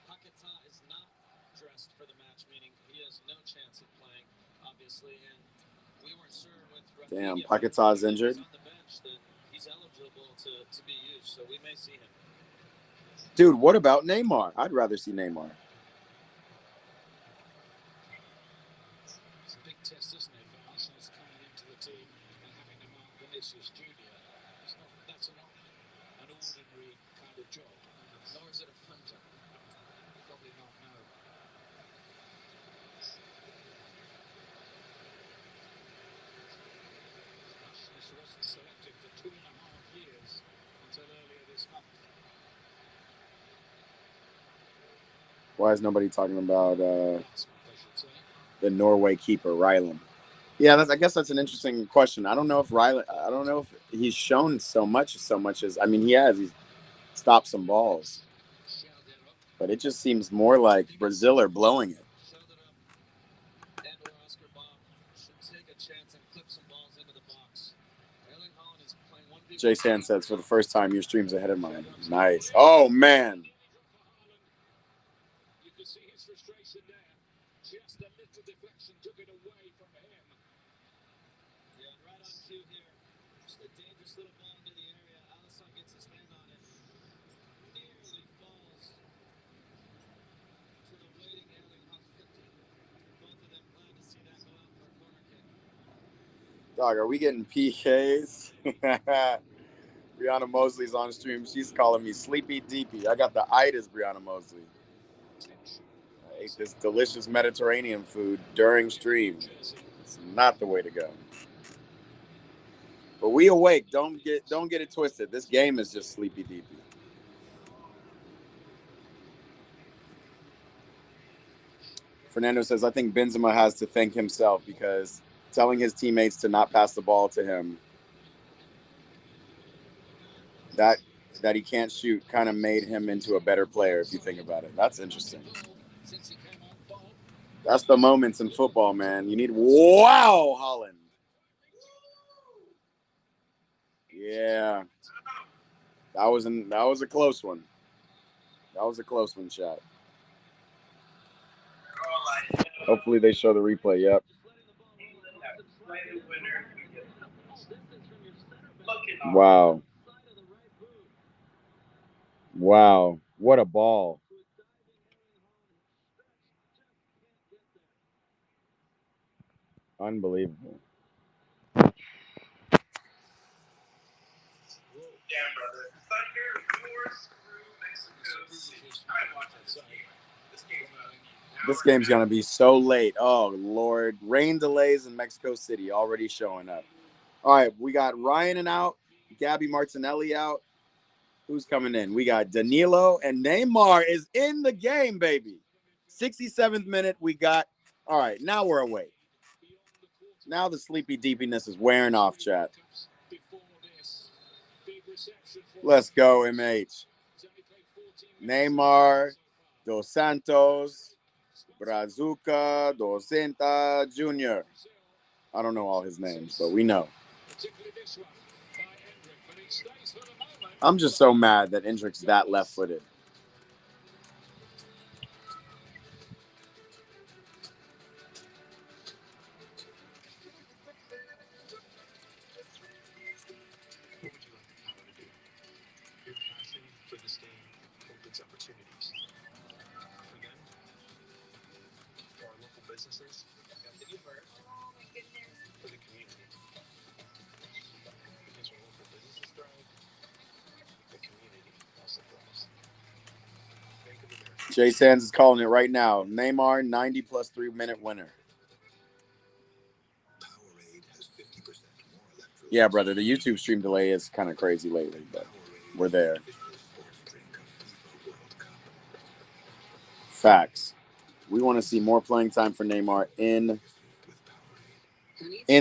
Speaker 2: Paquetá is not dressed for the match, meaning he has no chance of playing, obviously, and we weren't sure with Rafinha.
Speaker 1: Damn, Paquetá's injured.
Speaker 2: On the bench, that he's eligible to be used, so we may see him.
Speaker 1: Dude, what about Neymar? I'd rather see Neymar.
Speaker 3: It's a big test, isn't it, for Arsenal's coming into the team and having to mark Vinicius Jr. That's not an ordinary kind of job.
Speaker 2: Nor is it a fun job.
Speaker 3: Probably not, no. This wasn't selected for 2.5 years until earlier this month.
Speaker 1: Why is nobody talking about the Norway keeper, Ryland? Yeah, I guess that's an interesting question. I don't know if he's shown so much as, I mean, he's stopped some balls. But it just seems more like Brazil are blowing it. Jay Sand says, for the first time, your stream's ahead of mine. Nice. Oh, man.
Speaker 3: You could see his frustration there. Just a little deflection took it away from him.
Speaker 2: Yeah, right on cue here. Just a dangerous little ball into the area. Alisson gets his hand on it. Nearly falls to the waiting Erling Haaland. Both of them glad to see that go out for a corner kick.
Speaker 1: Dog, are we getting PKs? Brianna Mosley's on stream. She's calling me Sleepy Deepy. I got the itis, Brianna Mosley. I ate this delicious Mediterranean food during stream. It's not the way to go. But we awake. Don't get it twisted. This game is just Sleepy Deepy. Fernando says, I think Benzema has to thank himself because telling his teammates to not pass the ball to him, that he can't shoot, kind of made him into a better player, if you think about it. That's interesting.
Speaker 3: Since he came on
Speaker 1: That's the moments in football, man. You need wow, Holland. Yeah. That was a close one. That was a close one, chat. Hopefully they show the replay. Yep. Wow. Wow. What a ball. Unbelievable.
Speaker 5: Damn, brother. Thunder force through Mexico City. I watched this game.
Speaker 1: This game's going to be so late. Oh, Lord. Rain delays in Mexico City already showing up. All right, we got Ryan out, Gabby Martinelli out. Who's coming in? We got Danilo, and Neymar is in the game, baby. 67th minute, we got. All right, now we're awake. Now the sleepy deepiness is wearing off, chat. Let's go, MH. Neymar, Dos Santos, Brazuca, Docenta Jr. I don't know all his names, but we know. I'm just so mad that Endrick's that left-footed.
Speaker 3: What would you like the power to do? Your passion for this game opens opportunities. For them, for our local businesses,
Speaker 4: Oh my goodness.
Speaker 3: for the community. Because when local businesses thrive, the community also thrives. Bank of America.
Speaker 1: Jay Sands is calling it right now. Neymar, 90 plus 3-minute winner.
Speaker 3: Powerade has 50% more electrolytes.
Speaker 1: Yeah, brother, the YouTube stream delay is kind of crazy lately, but we're there. Facts. We want to see more playing time for Neymar in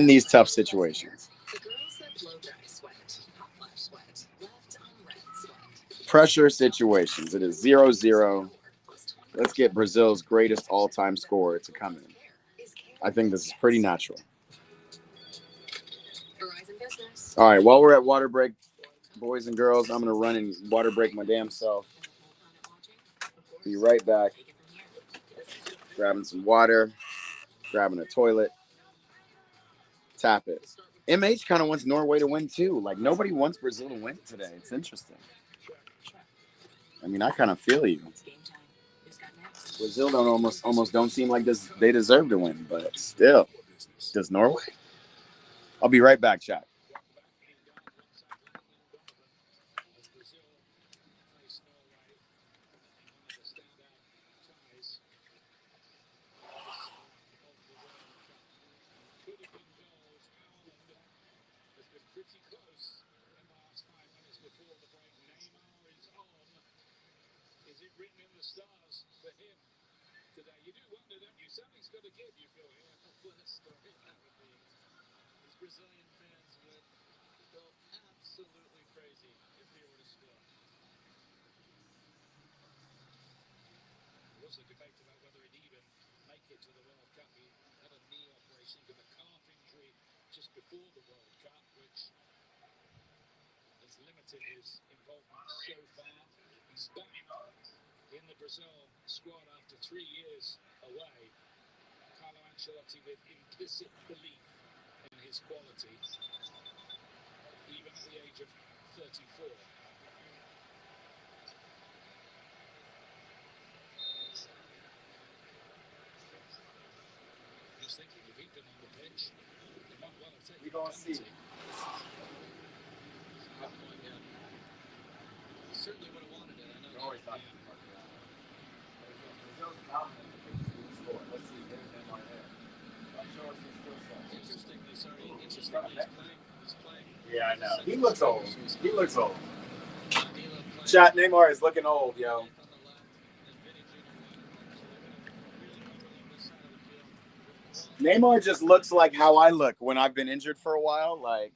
Speaker 1: these tough situations.
Speaker 4: The girls that blow dry sweat, hot flash sweat, left on red sweat.
Speaker 1: Pressure situations. It is 0-0. Let's get Brazil's greatest all-time scorer to come in. I think this is pretty natural. All right, while we're at water break, boys and girls, I'm going to run and water break my damn self. Be right back. Grabbing some water, grabbing a toilet, tap it. MH kind of wants Norway to win too. Like, nobody wants Brazil to win today. It's interesting. I mean, I kind of feel you. Brazil almost don't seem like this. They deserve to win, but still, does Norway? I'll be right back, chat.
Speaker 2: Brazilian fans would go absolutely crazy if he were to score. There was a debate about whether he'd even make it to the World Cup. He had a knee operation, got a calf injury just before the World Cup, which has limited his involvement so far. He's back in the Brazil squad after 3 years away. Carlo Ancelotti with implicit belief in his quality, even at the age of 34. Just thinking, if he'd been on the pitch, he might well have taken
Speaker 1: We're going to see.
Speaker 2: Certainly would have wanted it. I know.
Speaker 1: Always not. Let's see. There's Neymar there. Show us his skill set.
Speaker 2: Interestingly, he's playing.
Speaker 1: Yeah, I know. He looks old. Chat, Neymar is looking old, yo. Neymar just looks like how I look when I've been injured for a while. Like,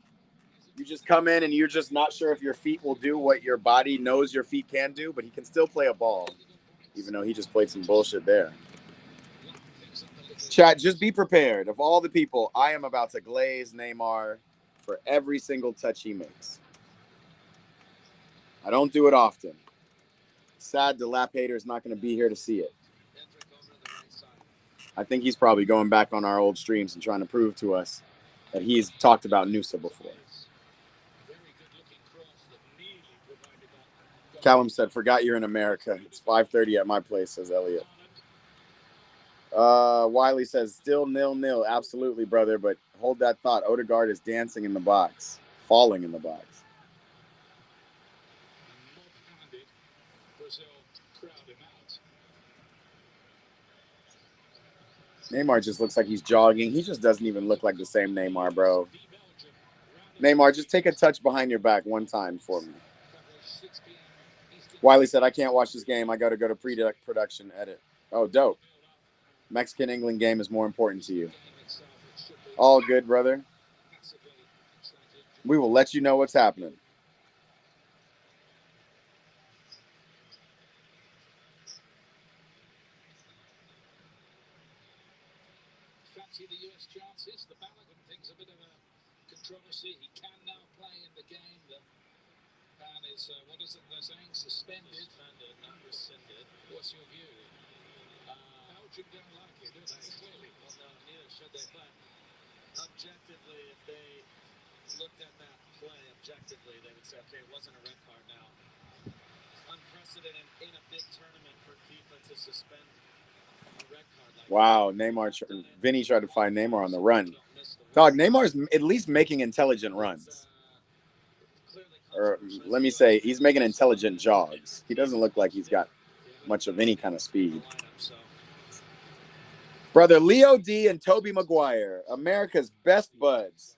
Speaker 1: you just come in and you're just not sure if your feet will do what your body knows your feet can do, but he can still play a ball, even though he just played some bullshit there. Chat, just be prepared. Of all the people, I am about to glaze Neymar for every single touch he makes. I don't do it often. Sad the lap hater is not going to be here to see it. I think he's probably going back on our old streams and trying to prove to us that he's talked about Noosa before. Callum said, forgot you're in America. It's 5:30 at my place, says Elliot. Wiley says, still 0-0. Absolutely, brother, but hold that thought. Odegaard is dancing in the box, falling in the box. Neymar just looks like he's jogging. He just doesn't even look like the same Neymar, bro. Neymar, just take a touch behind your back one time for me. Wiley said, I can't watch this game. I got to go to pre-production edit. Oh, dope. Mexican-England game is more important to you. All good, brother. We will let you know what's happening.
Speaker 2: Fancy the US chances. The Balogun thing's a bit of a controversy. He can now play in the game. The ban is, what is it they're saying? Suspended. Suspended, not rescinded. What's your view? Belgium don't like it, do they? Clearly. Well, no, neither should they. But objectively, if they looked at that play objectively, they would say, okay, it wasn't a red card now. Unprecedented in a big tournament for FIFA to suspend a red card like
Speaker 1: wow, Neymar, Vinny tried to find Neymar on the run. Dog, Neymar's at least making intelligent runs. Or let me say, he's making intelligent jogs. He doesn't look like he's got much of any kind of speed. Brother Leo D and Toby Maguire, America's best buds.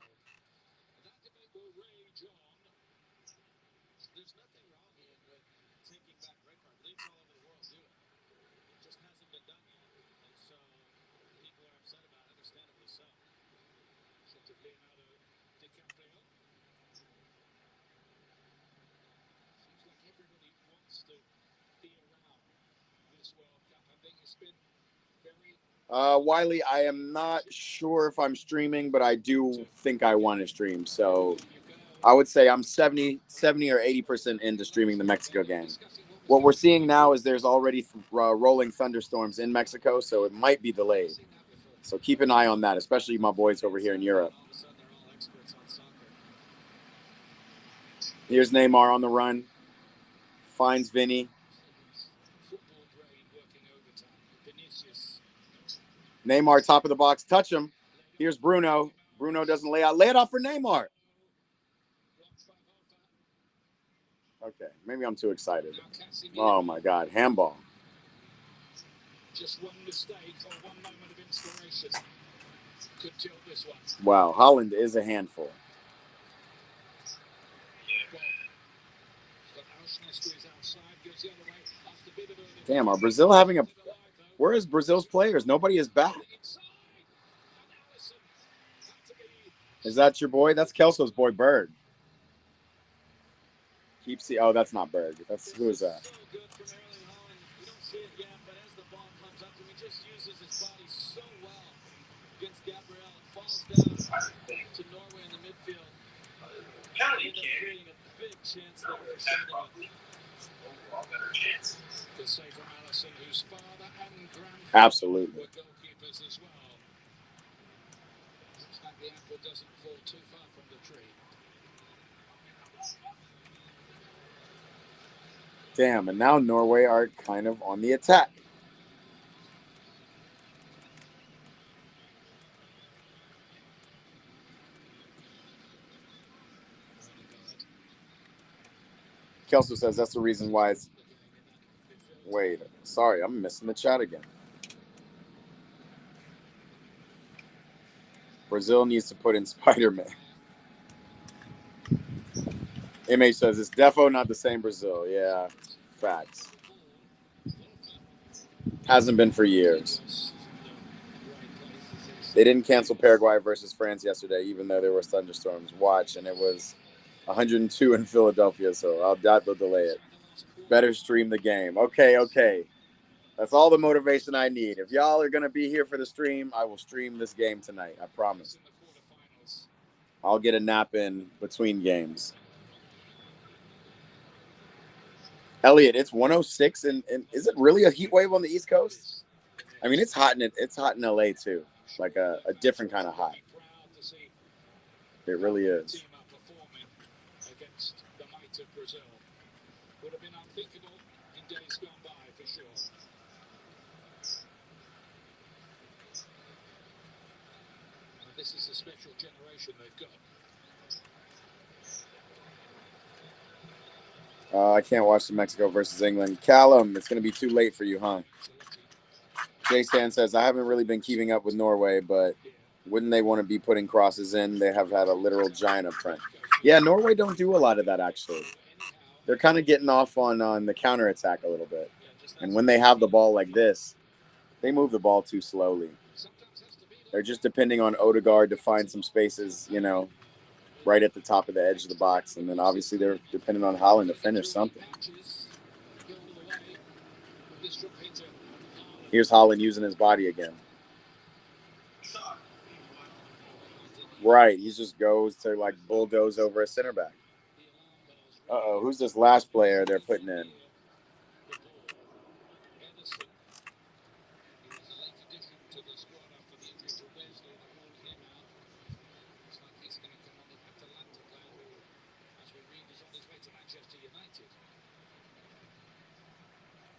Speaker 1: Wiley, I am not sure if I'm streaming, but I do think I want to stream. So I would say I'm 70 or 80% into streaming the Mexico game. What we're seeing now is there's already rolling thunderstorms in Mexico, so it might be delayed. So keep an eye on that, especially my boys over here in Europe. Here's Neymar on the run. Finds Vinny. Neymar, top of the box. Touch him. Here's Bruno. Bruno doesn't lay out. Lay it off for Neymar. Okay, maybe I'm too excited. Oh, my God. Handball.
Speaker 2: Just one mistake or one moment of inspiration could tilt this one.
Speaker 1: Wow, Holland is a handful. Damn, are Brazil having a... Where is Brazil's players? Nobody is back. Is that your boy? That's Kelso's boy, Berg. Keeps the... Oh, that's not Berg. That's... Who is that?
Speaker 2: To Norway in the midfield. Penalty creating a big chance there for sending a better chance. Good save from Allison, whose father and grandfather
Speaker 1: Absolutely.
Speaker 2: were goalkeepers as well. Looks like the apple doesn't fall too far from the tree.
Speaker 1: Damn, and now Norway are kind of on the attack. Kelso says that's the reason why it's... Wait, sorry, I'm missing the chat again. Brazil needs to put in Spider-Man. MH says it's defo not the same Brazil. Yeah, facts. Hasn't been for years. They didn't cancel Paraguay versus France yesterday, even though there were thunderstorms. Watch, and it was 102 in Philadelphia, so I'll doubt they'll delay it. Better stream the game. Okay. That's all the motivation I need. If y'all are going to be here for the stream, I will stream this game tonight. I promise. I'll get a nap in between games. Elliot, it's 106, and is it really a heat wave on the East Coast? I mean, it's hot in LA too, like a different kind of hot. It really is.
Speaker 3: Against the might of Brazil would have been unthinkable in days gone by, for sure. And this is a special generation they've got.
Speaker 1: I can't watch the Mexico versus England. Callum, it's going to be too late for you, huh? Jay Stan says, I haven't really been keeping up with Norway, but wouldn't they want to be putting crosses in? They have had a literal giant up front. Yeah, Norway don't do a lot of that, actually. They're kind of getting off on the counterattack a little bit. And when they have the ball like this, they move the ball too slowly. They're just depending on Odegaard to find some spaces, you know, right at the top of the edge of the box. And then obviously they're dependent on Haaland to finish something. Here's Haaland using his body again. Right, he just goes to like bulldoze over a center back. Uh-oh, who's this last player they're putting in?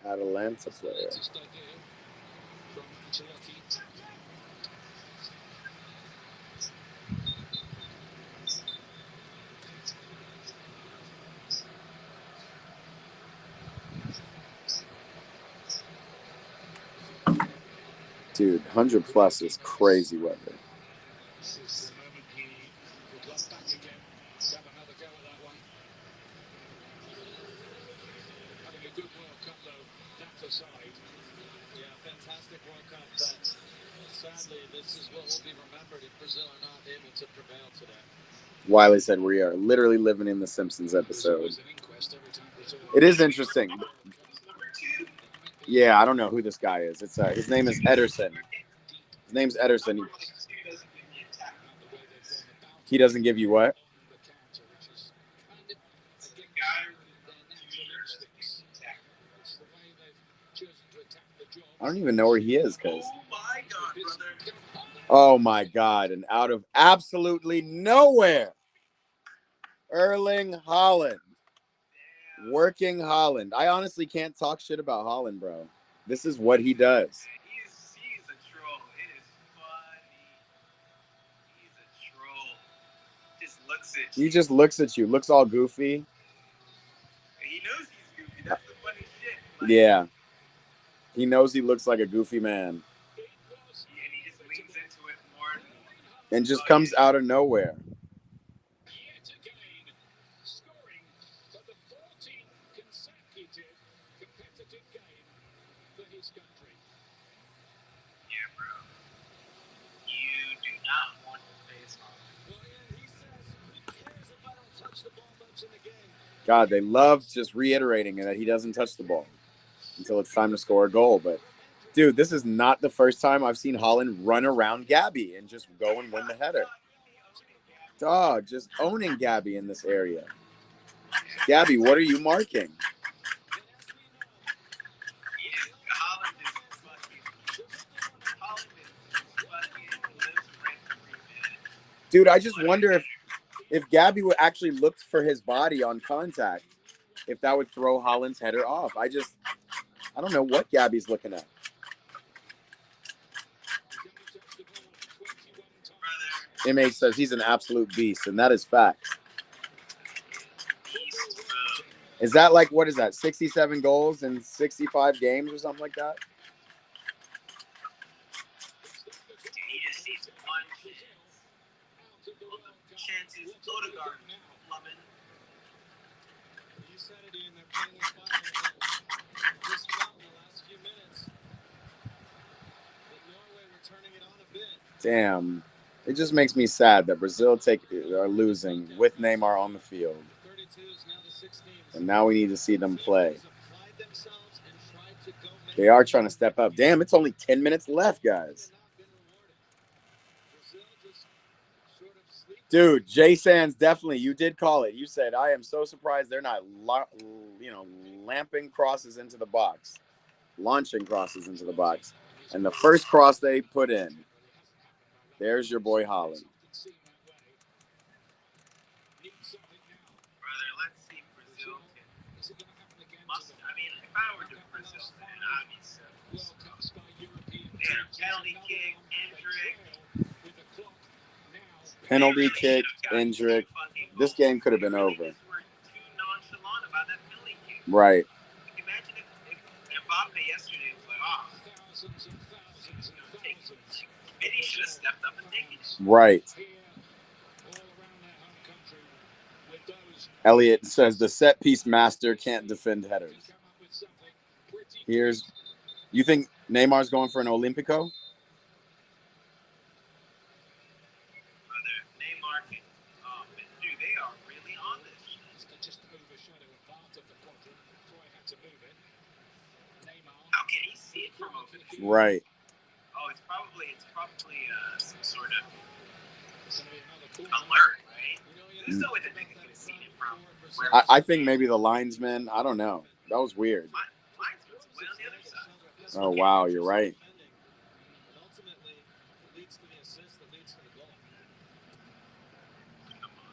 Speaker 1: Atalanta player. Dude, 100 plus is crazy weather.
Speaker 3: This is the moment he would love back again. Have another go at that one. Having a good World Cup though, that's aside.
Speaker 2: Yeah, fantastic World Cup, but sadly this is what will be remembered if Brazil are not able to prevail today.
Speaker 1: Wiley said we are literally living in the Simpsons episode. It is interesting. Yeah, I don't know who this guy is. It's his name is Ederson. His name's Ederson. He doesn't give you what? I don't even know where he is, cause. Oh my God! And out of absolutely nowhere, Erling Haaland. Working Haaland. I honestly can't talk shit about Haaland, bro. This is what he does.
Speaker 5: He's a troll. It is funny. He's a troll. Just looks at you.
Speaker 1: He just looks at you. Looks all goofy.
Speaker 5: He knows he's goofy. That's the funny shit. Like,
Speaker 1: Yeah. He knows he looks like a goofy man.
Speaker 5: And he just leans into it more and more.
Speaker 1: And just comes out of nowhere.
Speaker 5: Yeah, bro. You do not want to face Haaland.
Speaker 1: God, they love just reiterating that he doesn't touch the ball until it's time to score a goal. But, dude, this is not the first time I've seen Haaland run around Gabby and just go and win the header. Dog, just owning Gabby in this area. Gabby, what are you marking? Dude, I just wonder if Gabby would actually look for his body on contact, if that would throw Haaland's header off. I don't know what Gabby's looking at. MH says he's an absolute beast, and that is fact. Is that like, what is that, 67 goals in 65 games or something like that?
Speaker 5: Chances, Odegaard, loving.
Speaker 2: You said it, Ian. They're playing this final. Just felt in the last few minutes that Norway were turning it on a bit.
Speaker 1: Damn. It just makes me sad that Brazil are losing with Neymar on the field.
Speaker 2: The 32s, now the 16s.
Speaker 1: And now we need to see them play.
Speaker 2: Applied themselves and tried to go
Speaker 1: They are trying to step up. Damn, it's only 10 minutes left, guys. Dude, Jay Sands, definitely, you did call it. You said, I am so surprised they're not, lamping crosses into the box, launching crosses into the box. And the first cross they put in, there's your boy Holland.
Speaker 5: Brother, let's see Brazil. I mean, if I were to Brazil, then I'd be so. Damn, penalty kick, Hendrick.
Speaker 1: Penalty kick, Hendrick. This game could have been over.
Speaker 5: We're too nonchalant about that penalty kick.
Speaker 1: Right.
Speaker 5: Imagine if Mbappe yesterday was like, maybe he should have stepped up and taken it.
Speaker 1: Right. Elliot says the set piece master can't defend headers. You think Neymar's going for an Olympico?
Speaker 5: They are really on this. How can he see it from over there?
Speaker 1: Right.
Speaker 5: Oh, it's probably some sort of alert, right? There's no way that they could have seen it from.
Speaker 1: I think maybe the linesman. I don't know. That was weird.
Speaker 5: Linesman's way on the other side.
Speaker 1: Oh wow, you're right.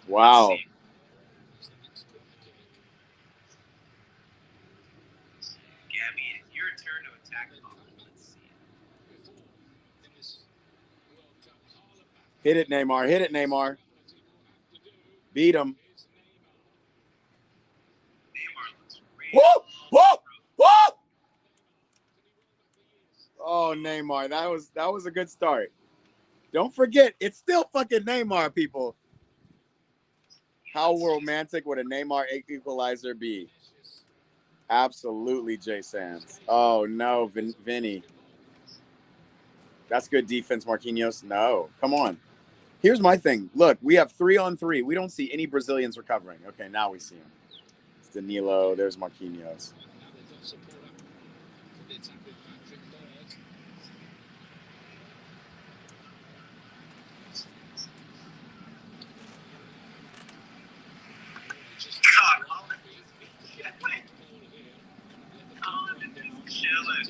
Speaker 1: Wow.
Speaker 5: Gabby, it's your turn to attack. Let's see it.
Speaker 1: Hit it, Neymar. Hit it, Neymar. Beat him.
Speaker 5: Neymar looks great.
Speaker 1: Whoa! Whoa! Whoa! Oh, Neymar. That was a good start. Don't forget, it's still fucking Neymar, people. How romantic would a Neymar equalizer be? Absolutely, Jay Sands. Oh, no, Vinny. That's good defense, Marquinhos. No, come on. Here's my thing. Look, we have 3-on-3. We don't see any Brazilians recovering. Okay, now we see him. It's Danilo. There's Marquinhos.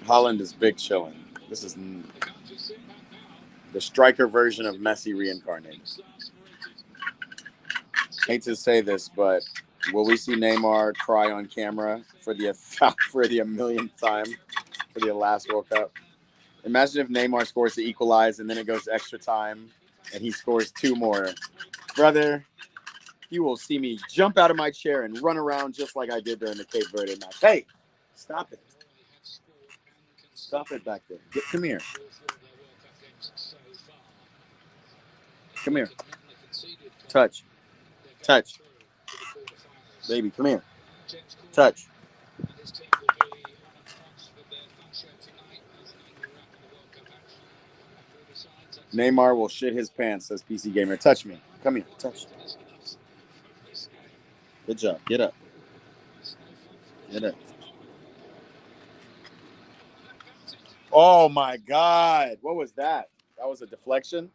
Speaker 1: Holland is big chilling. This is the striker version of Messi reincarnated. Hate to say this, but will we see Neymar cry on camera for the millionth time for the last World Cup? Imagine if Neymar scores to equalize and then it goes extra time and he scores 2 more. Brother, you will see me jump out of my chair and run around just like I did during the Cape Verde match. Hey, stop it. Stop it back there. Come here. Come here. Touch. Touch. Baby, come here. Touch. Neymar will shit his pants, says PC Gamer. Touch me. Come here. Touch. Good job. Get up. Get up. Oh, my God. What was that? That was a deflection?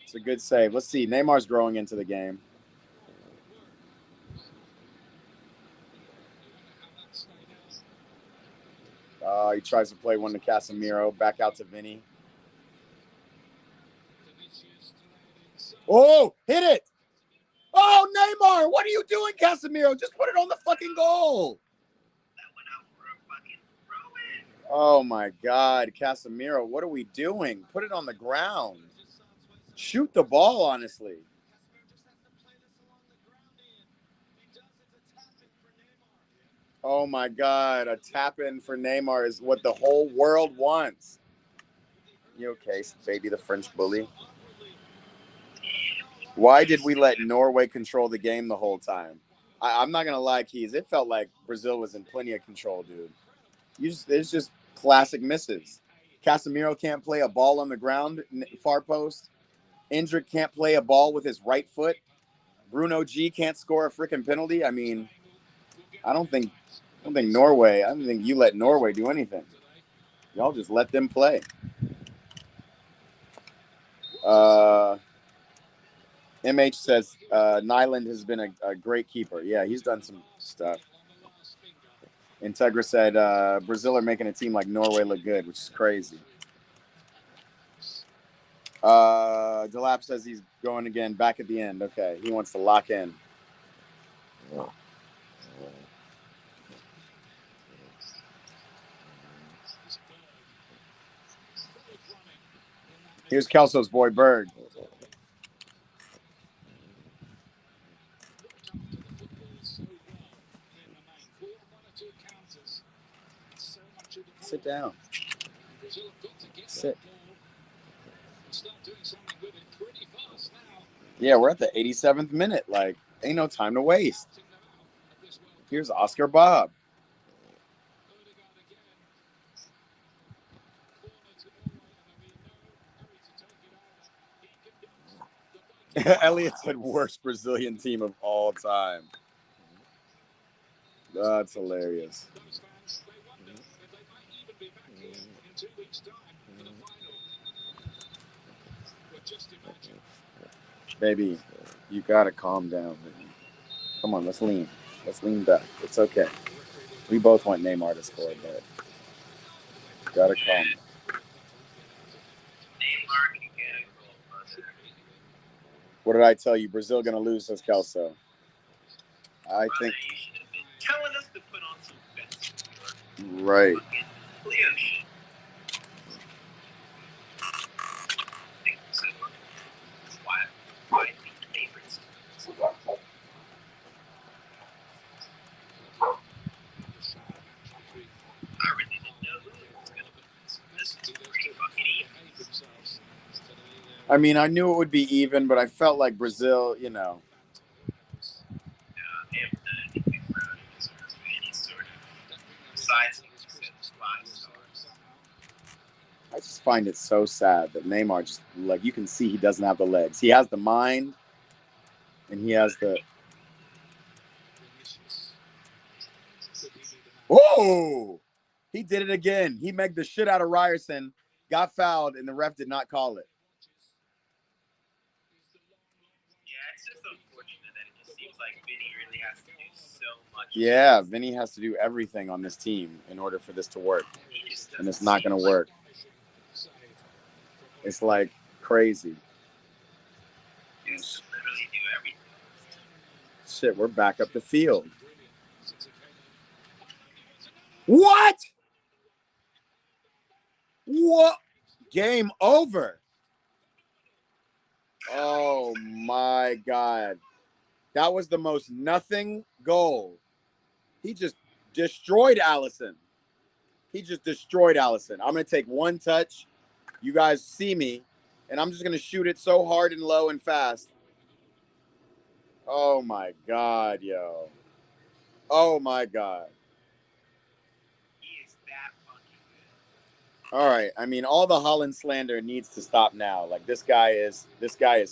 Speaker 1: It's a good save. Let's see. Neymar's growing into the game. He tries to play one to Casemiro. Back out to Vinny. Oh, hit it. Oh, Neymar. What are you doing, Casemiro? Just put it on the fucking goal. Oh, my God. Casemiro, what are we doing? Put it on the ground. Shoot the ball, honestly. Oh, my God. A tap-in for Neymar is what the whole world wants. You okay, baby, the French bully? Why did we let Norway control the game the whole time? I'm not going to lie, Keys. It felt like Brazil was in plenty of control, dude. It's just classic misses. Casemiro can't play a ball on the ground, far post. Hendrick can't play a ball with his right foot. Bruno G can't score a freaking penalty. I mean, I don't think don't think Norway. I don't think you let Norway do anything. Y'all just let them play. MH says Nyland has been a great keeper. Yeah, he's done some stuff. Integra said Brazil are making a team like Norway look good, which is crazy. Delap says he's going again back at the end. Okay, he wants to lock in. Here's Kelso's boy Berg. Sit down. Sit. Yeah, we're at the 87th minute. Like, ain't no time to waste. Here's Oscar Bob. Elliot said worst Brazilian team of all time. That's hilarious. Baby, you gotta calm down, baby. Come on, let's lean. Let's lean back. It's okay. We both want Neymar to score, but gotta calm down.
Speaker 5: Neymar can get a goal, brother.
Speaker 1: What did I tell you? Brazil gonna lose, says Kelso. I
Speaker 5: Brother,
Speaker 1: think
Speaker 5: you should have been telling us to put on some bets.
Speaker 1: right.
Speaker 5: Fucking Leo shit. Why the favorites? I really didn't know who was going to win this. This is pretty fucking even.
Speaker 1: I mean, I knew it would be even, but I felt like Brazil, you know.
Speaker 5: They haven't done anything proud of deserve any sort of, besides like you said, 5 stars.
Speaker 1: I just find it so sad that Neymar just, like, you can see he doesn't have the legs. He has the mind, and he has the... Oh! He did it again. He megged the shit out of Ryerson, got fouled, and the ref did not call it.
Speaker 5: Yeah, it's just unfortunate that it just seems like Vinny really has to do so much.
Speaker 1: Yeah, Vinny has to do everything on this team in order for this to work. And it's not going to work. It's like crazy.
Speaker 5: He has to literally do everything.
Speaker 1: Shit, we're back up the field. What? What? Game over. Oh my God. That was the most nothing goal. He just destroyed Allison. He just destroyed Allison. I'm going to take one touch. You guys see me. And I'm just going to shoot it so hard and low and fast. Oh my God, yo. Oh my God.
Speaker 5: He is that fucking good.
Speaker 1: All right. I mean, all the Holland slander needs to stop now. Like, this guy is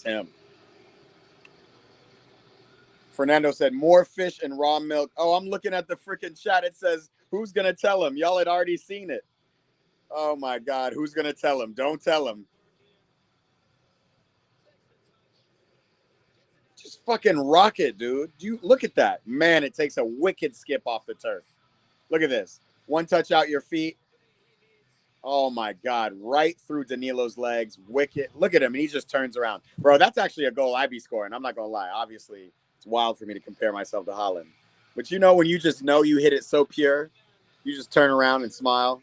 Speaker 1: him. Fernando said more fish and raw milk. Oh, I'm looking at the freaking chat. It says, who's going to tell him? Y'all had already seen it. Oh my God. Who's going to tell him? Don't tell him. Just fucking rock it, dude. You look at that. Man, it takes a wicked skip off the turf. Look at this. One touch out your feet. Oh my God. Right through Danilo's legs. Wicked. Look at him. And he just turns around. Bro, that's actually a goal I'd be scoring. I'm not going to lie. Obviously, it's wild for me to compare myself to Holland. But you know, when you just know you hit it so pure, you just turn around and smile.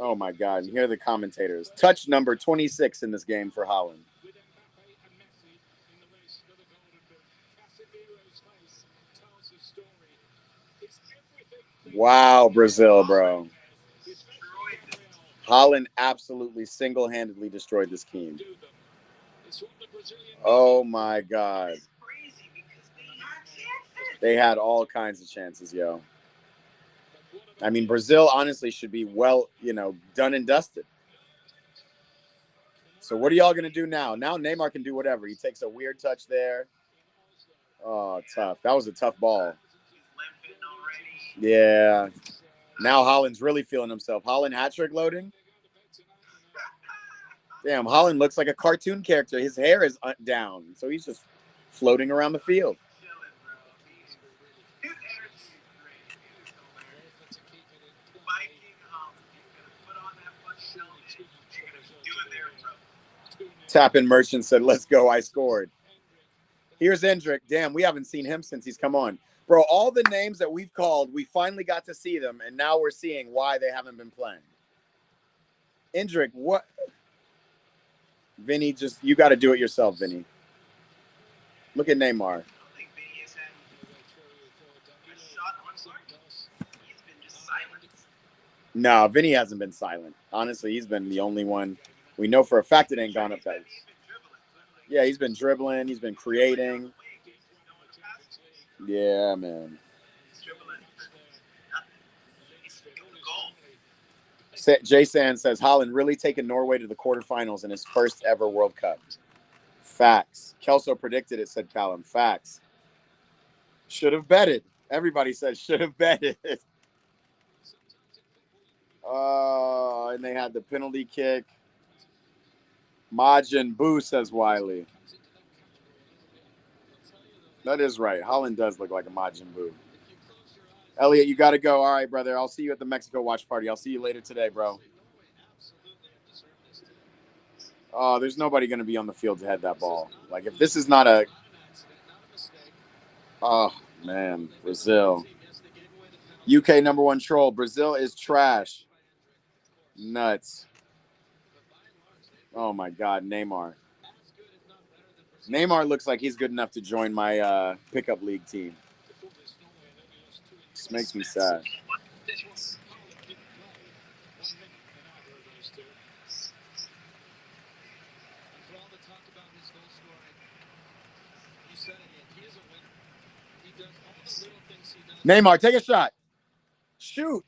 Speaker 1: Oh my God. And here are the commentators. Touch number 26 in this game for Holland. Wow, Brazil, bro. Holland absolutely single-handedly destroyed this team. Oh my God. They had all kinds of chances, yo. I mean, Brazil honestly should be well, you know, done and dusted. So what are y'all going to do now? Now Neymar can do whatever. He takes a weird touch there. Oh, tough. That was a tough ball.
Speaker 5: He's limping already.
Speaker 1: Yeah. Now Holland's really feeling himself. Holland hat-trick loading. Damn, Holland looks like a cartoon character. His hair is down, so he's just floating around the field.
Speaker 5: Chilling, bro. His energy is great. It is hilarious. Viking Holland. He's going to put on that fucking helmet. They're going to do it there, bro.
Speaker 1: Tappin Merchant said, let's go, I scored. Here's Endrick. Damn, we haven't seen him since he's come on. Bro, all the names that we've called, we finally got to see them, and now we're seeing why they haven't been playing. Endrick, what? Vinny, just, you got to do it yourself, Vinny. Look at Neymar.
Speaker 5: I don't think Vinny has had a shot on mark. He's been just silent.
Speaker 1: No, Vinny hasn't been silent. Honestly, he's been the only one. We know for a fact it ain't gone up that. Yeah, he's been dribbling. He's been creating. Yeah, man. Jay Sand says, Holland really taking Norway to the quarterfinals in his first ever World Cup. Facts. Kelso predicted it, said Callum. Facts. Should have betted. Everybody says should have betted. And they had the penalty kick. Majin Buu, says Wiley. That is right. Holland does look like a Majin Buu. Elliot, you got to go. All right, brother. I'll see you at the Mexico watch party. I'll see you later today, bro. Oh, there's nobody going to be on the field to head that ball. Like, if this is not a... Oh, man. Brazil. UK #1 troll. Brazil is trash. Nuts. Oh, my God. Neymar. Neymar looks like he's good enough to join my pickup league team. Just makes me sad. Neymar, take a shot. Shoot.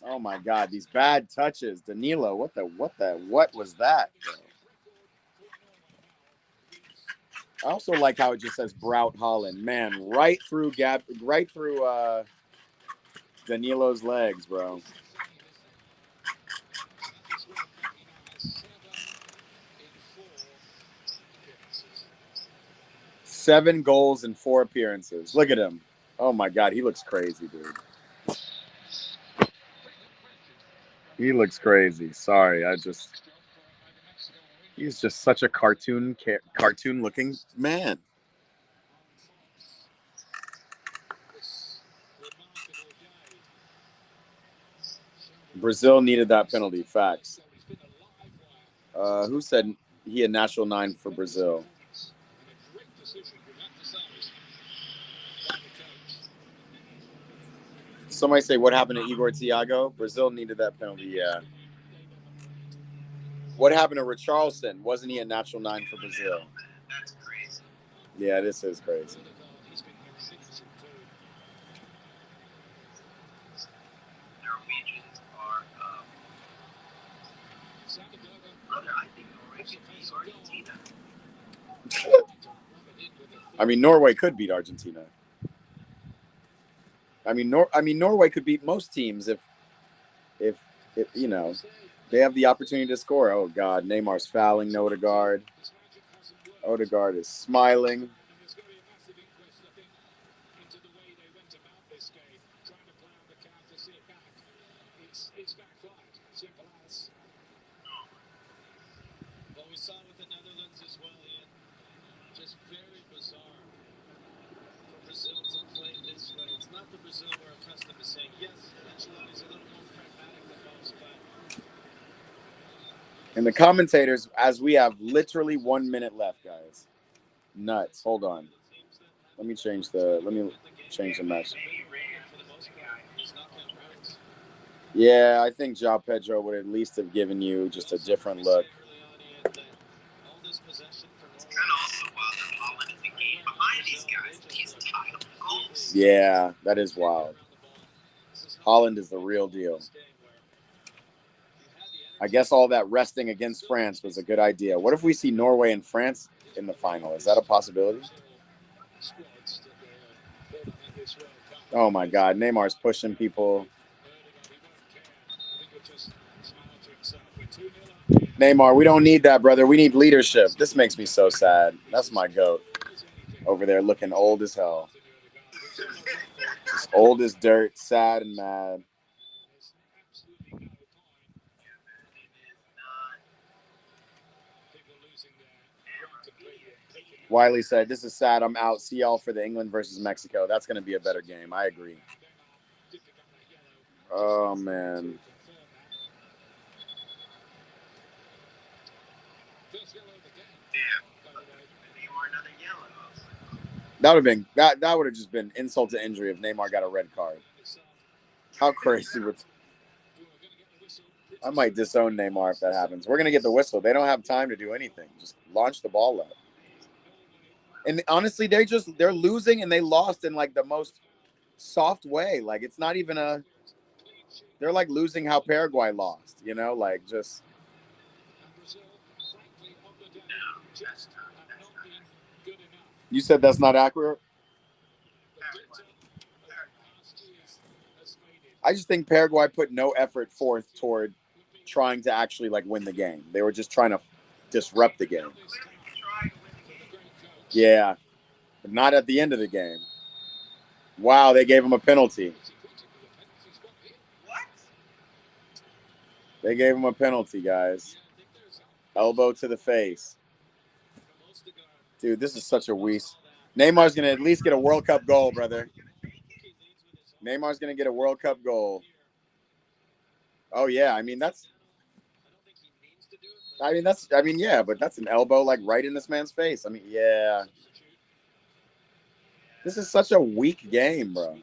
Speaker 1: Oh my God, these bad touches. Danilo, what was that? I also like how it just says Brout Holland. Man, right through Danilo's legs, bro. Seven goals in 4 appearances. Look at him. Oh my God, he looks crazy, dude. He looks crazy. Sorry, he's just such a cartoon-looking man. Brazil needed that penalty. Facts. Who said he had national 9 for Brazil? Somebody say, what happened to Igor Thiago? Brazil needed that penalty, yeah. What happened to Richarlison? Wasn't he a natural 9 for Brazil?
Speaker 5: That's crazy.
Speaker 1: Yeah, this is crazy.
Speaker 5: Norwegians are... Brother, I think Norway should beat Argentina.
Speaker 1: I mean, Norway could beat Argentina. I mean, Norway could beat most teams if you know, they have the opportunity to score. Oh God, Neymar's fouling Odegaard. Odegaard is smiling.
Speaker 2: Well, we saw with the Netherlands as well, Ian. Just very bizarre for Brazil to play this way. It's not the Brazil we're accustomed to seeing. Yes, Ancelotti's a little more pragmatic than most, but...
Speaker 1: And the commentators, as we have literally 1 minute left, guys. Nuts. Hold on. Let me change the match. Yeah, I think João Pedro would at least have given you just a different look.
Speaker 5: It's kind of also wild that Holland is a game behind these guys. He's tied on goals.
Speaker 1: Yeah, that is wild. Holland is the real deal. I guess all that resting against France was a good idea. What if we see Norway and France in the final? Is that a possibility? Oh my God, Neymar's pushing people. Neymar, we don't need that, brother. We need leadership. This makes me so sad. That's my goat. Over there looking old as hell. Just old as dirt, sad and mad. Wiley said, "This is sad. I'm out. See y'all for the England versus Mexico. That's going to be a better game." I agree. Oh, man. That would have just been insult to injury if Neymar got a red card. How crazy would I might disown Neymar if that happens. We're gonna get the whistle. They don't have time to do anything. Just launch the ball up. And honestly, they're losing and they lost in like the most soft way. Like it's not even they're like losing how Paraguay lost, you know, like just You said that's not accurate? I just think Paraguay put no effort forth toward trying to actually like win the game. They were just trying to disrupt the game. Yeah, but not at the end of the game. Wow, they gave him a penalty. They gave him a penalty, guys. Elbow to the face. Dude, this is such a waste. Neymar's going to at least get a World Cup goal, brother. Neymar's going to get a World Cup goal. Oh, yeah. Yeah, but that's an elbow like right in this man's face. I mean, yeah. This is such a weak game, bro.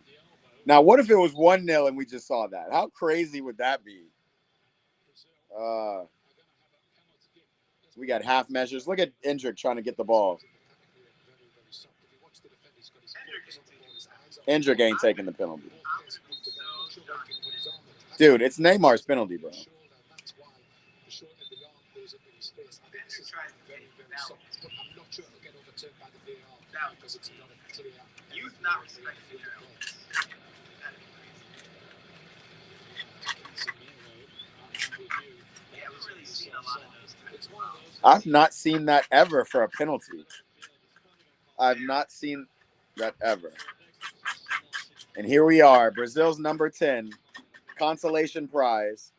Speaker 1: Now, what if it was 1-0 and we just saw that? How crazy would that be? We got half measures. Look at Endrick trying to get the ball. Endrick ain't taking the penalty. Dude, it's Neymar's penalty, bro. I've not seen that ever for a penalty. I've not seen that ever. And here we are, Brazil's number 10, consolation prize.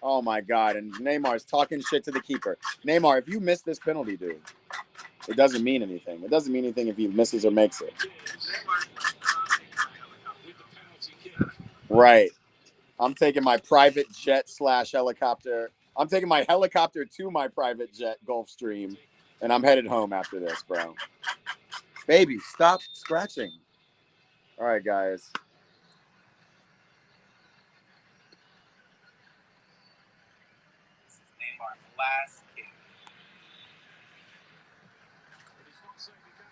Speaker 1: Oh my God! And Neymar's talking shit to the keeper. Neymar, if you miss this penalty, dude, it doesn't mean anything. It doesn't mean anything if he misses or makes it. Right. I'm taking my private jet / helicopter. I'm taking my helicopter to my private jet Gulfstream, and I'm headed home after this, bro. Baby, stop scratching. All right, guys.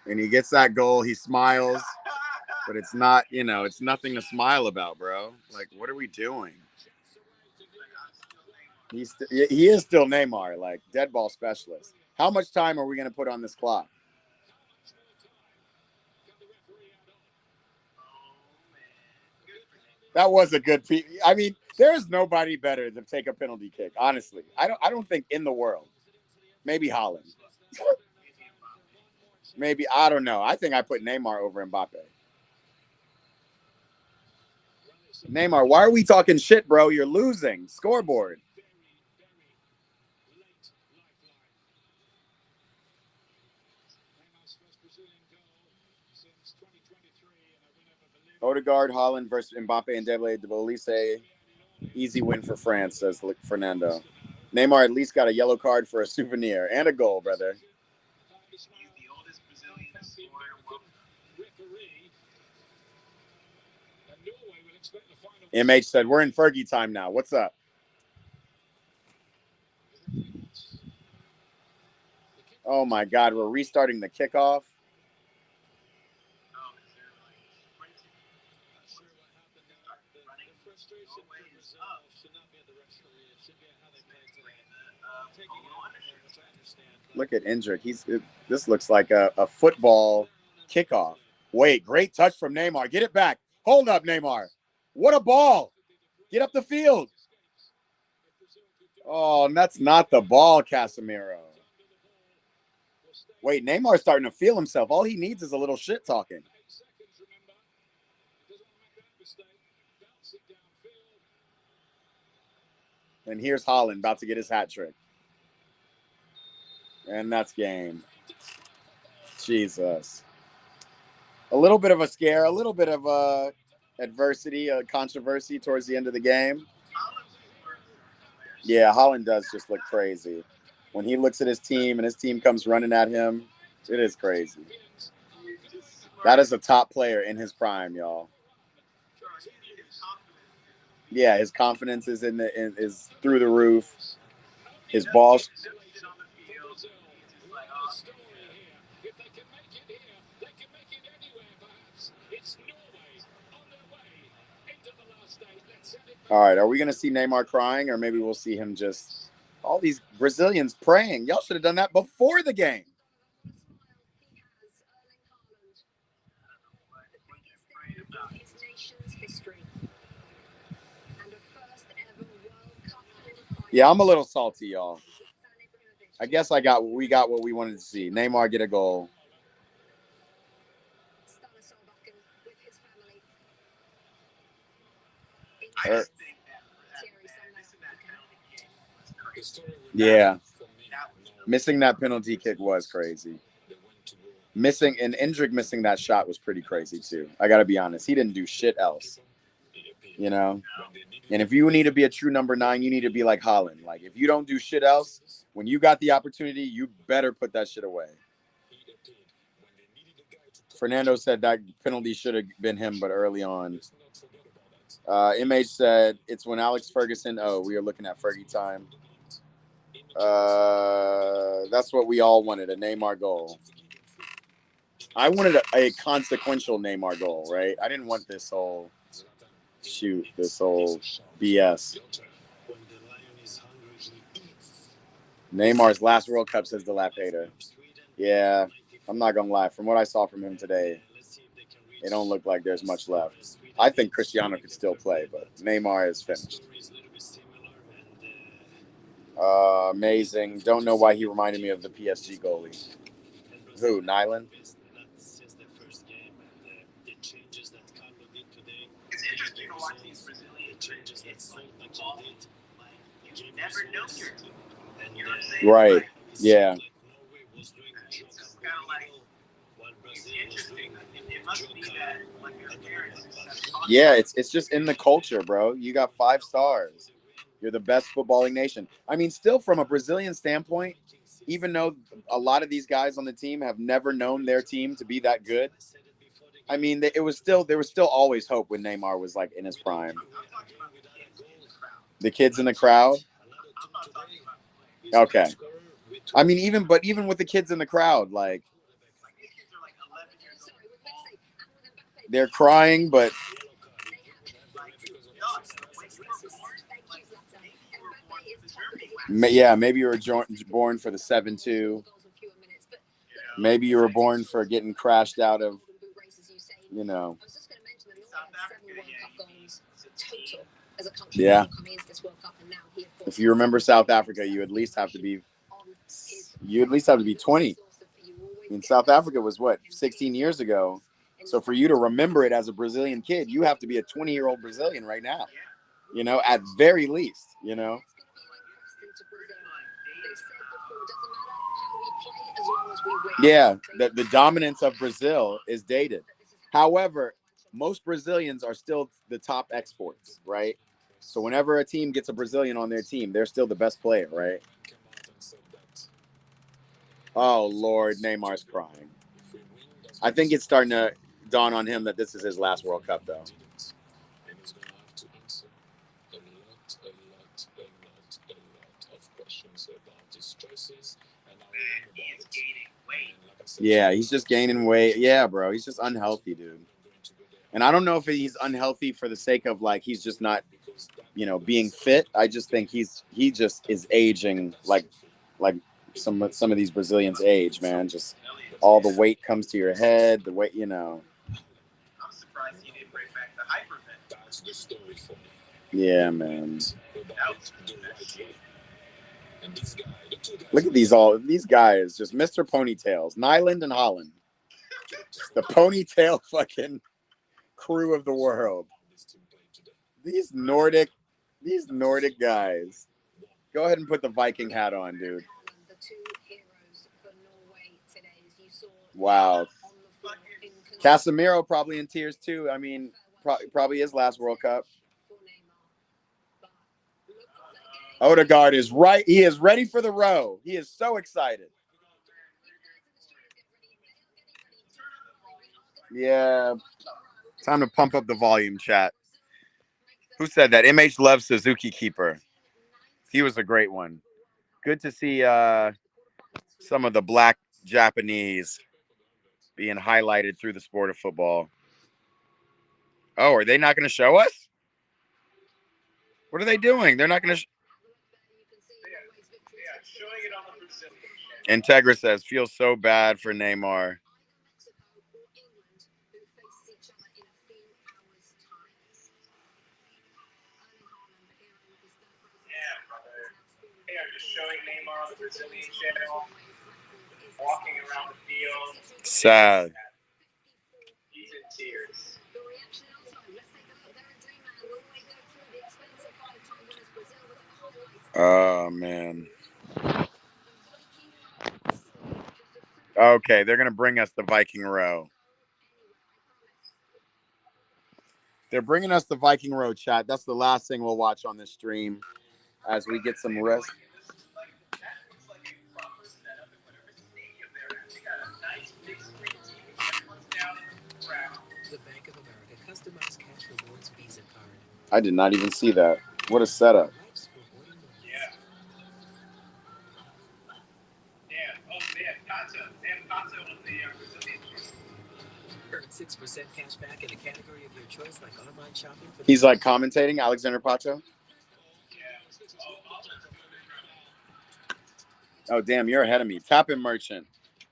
Speaker 1: And he gets that goal. He smiles, but it's not, it's nothing to smile about, bro. Like, what are we doing? He is still Neymar, like dead ball specialist. How much time are we going to put on this clock? That was a good piece. I mean, there is nobody better to take a penalty kick. Honestly, I don't think in the world. Maybe Holland. Maybe I don't know. I think I put Neymar over Mbappe. Neymar, why are we talking shit, bro? You're losing. Scoreboard. Odegaard, Holland versus Mbappe and Dembele de Bolise. Easy win for France, says Fernando. Neymar at least got a yellow card for a souvenir and a goal, brother. MH said, we're in Fergie time now. What's up? Oh, my God. We're restarting the kickoff.
Speaker 2: frustration for Brazil should not be at the referee. It should be at how they play today. Taking it out, which I understand.
Speaker 1: Look at Endrick. This looks like a football kickoff. Wait, great touch from Neymar. Get it back. Hold up, Neymar. What a ball. Get up the field. Oh, and that's not the ball, Casemiro. Wait, Neymar's starting to feel himself. All he needs is a little shit talking. And here's Haaland about to get his hat trick. And that's game. Jesus. A little bit of a scare, a little bit of adversity, a controversy towards the end of the game. Yeah, Haaland does just look crazy. When he looks at his team and his team comes running at him, it is crazy. That is a top player in his prime, y'all. Yeah, his confidence is is through the roof. His balls. All right, are we going to see Neymar crying, or maybe we'll see him just all these Brazilians praying? Y'all should have done that before the game. Yeah, I'm a little salty, y'all. I guess we got what we wanted to see. Neymar get a goal. Yeah. Missing that penalty kick was crazy. Endrick missing that shot was pretty crazy too. I got to be honest. He didn't do shit else. You know? And if you need to be a true number 9, you need to be like Haaland. Like, if you don't do shit else, when you got the opportunity, you better put that shit away. Fernando said that penalty should have been him, but early on. MH said, it's when Alex Ferguson. Oh, we are looking at Fergie time. That's what we all wanted, a Neymar goal. I wanted a consequential Neymar goal, right? I didn't want this whole BS. Neymar's last World Cup, says Dilapator. Yeah, I'm not going to lie. From what I saw from him today, it don't look like there's much left. I think Cristiano could still play, but Neymar is finished. Amazing. Don't know why he reminded me of the PSG goalie. Who, Nyland?
Speaker 5: It's interesting to watch these Brazilian changes. It's like you never know your team. You know what I'm saying?
Speaker 1: Right. Yeah.
Speaker 5: It's kind of like, it's interesting. It must be that, like, your parents.
Speaker 1: Yeah, it's just in the culture, bro. You got 5 stars. You're the best footballing nation. I mean, still from a Brazilian standpoint, even though a lot of these guys on the team have never known their team to be that good, I mean, there was still always hope when Neymar was like in his prime. The kids in the crowd. Okay. I mean, even with the kids in the crowd, like they're crying, but yeah, maybe you were born for the 7-2. Maybe you were born for getting crashed out of, you know. Yeah. If you remember South Africa, you at least have to be 20. I mean, South Africa was what, 16 years ago. So for you to remember it as a Brazilian kid, you have to be a 20-year-old Brazilian right now. You know, at very least, you know. Yeah, the dominance of Brazil is dated. However, most Brazilians are still the top exports, right? So whenever a team gets a Brazilian on their team, they're still the best player, right? Oh, Lord, Neymar's crying. I think it's starting to dawn on him that this is his last World Cup, though. Yeah, he's just gaining weight. Yeah, bro, he's just unhealthy, dude. And I don't know if he's unhealthy for the sake of like he's just not, being fit. I just think he just is aging like some of these Brazilians age, man. Just all the weight comes to your head, the weight,
Speaker 5: I'm surprised he didn't bring back the hypervent.
Speaker 3: That's the story for me.
Speaker 1: Yeah, man.
Speaker 5: That was the best shit.
Speaker 3: And this guy, the two guys.
Speaker 1: Look at these guys, just Mr. Ponytails, Nyland and Holland. Just the ponytail fucking crew of the world. These Nordic guys. Go ahead and put the Viking hat on, dude.
Speaker 4: The two heroes for Norway today, as you saw.
Speaker 1: Wow.
Speaker 4: On the floor in
Speaker 1: Casemiro probably in tears too. I mean, probably his last World Cup.
Speaker 4: for Neymar. But look at that game.
Speaker 1: Odegaard is right. He is ready for the row. He is so excited. Yeah. Time to pump up the volume, chat. Who said that? MH loves Suzuki Keeper. He was a great one. Good to see some of the black Japanese being highlighted through the sport of football. Oh, are they not going to show us? What are they doing? They're not going to.
Speaker 5: Showing it on the Brazilian channel.
Speaker 1: Integra says, feels so bad for Neymar.
Speaker 5: Yeah, brother. They are just showing Neymar on the Brazilian channel, walking around the field.
Speaker 1: Sad.
Speaker 5: He's in tears.
Speaker 1: Oh, man. Okay, they're going to bring us the Viking Row. They're bringing us the Viking Row, chat. That's the last thing we'll watch on this stream as we get some rest.
Speaker 5: That looks like a proper setup in whatever stadium they're at. They got a nice big screen TV. Everyone's down in the crowd.
Speaker 6: The Bank of America customized cash rewards Visa card.
Speaker 1: I did not even see that. What a setup.
Speaker 5: Yeah. Yeah. Oh, they had Kata. They had Kata on the Brazilian channel.
Speaker 6: Earn 6% cash back in a category of your choice, like online shopping. For
Speaker 1: He's like commentating, Alexander Pacho. Oh, damn, you're ahead of me. Tappin Merchant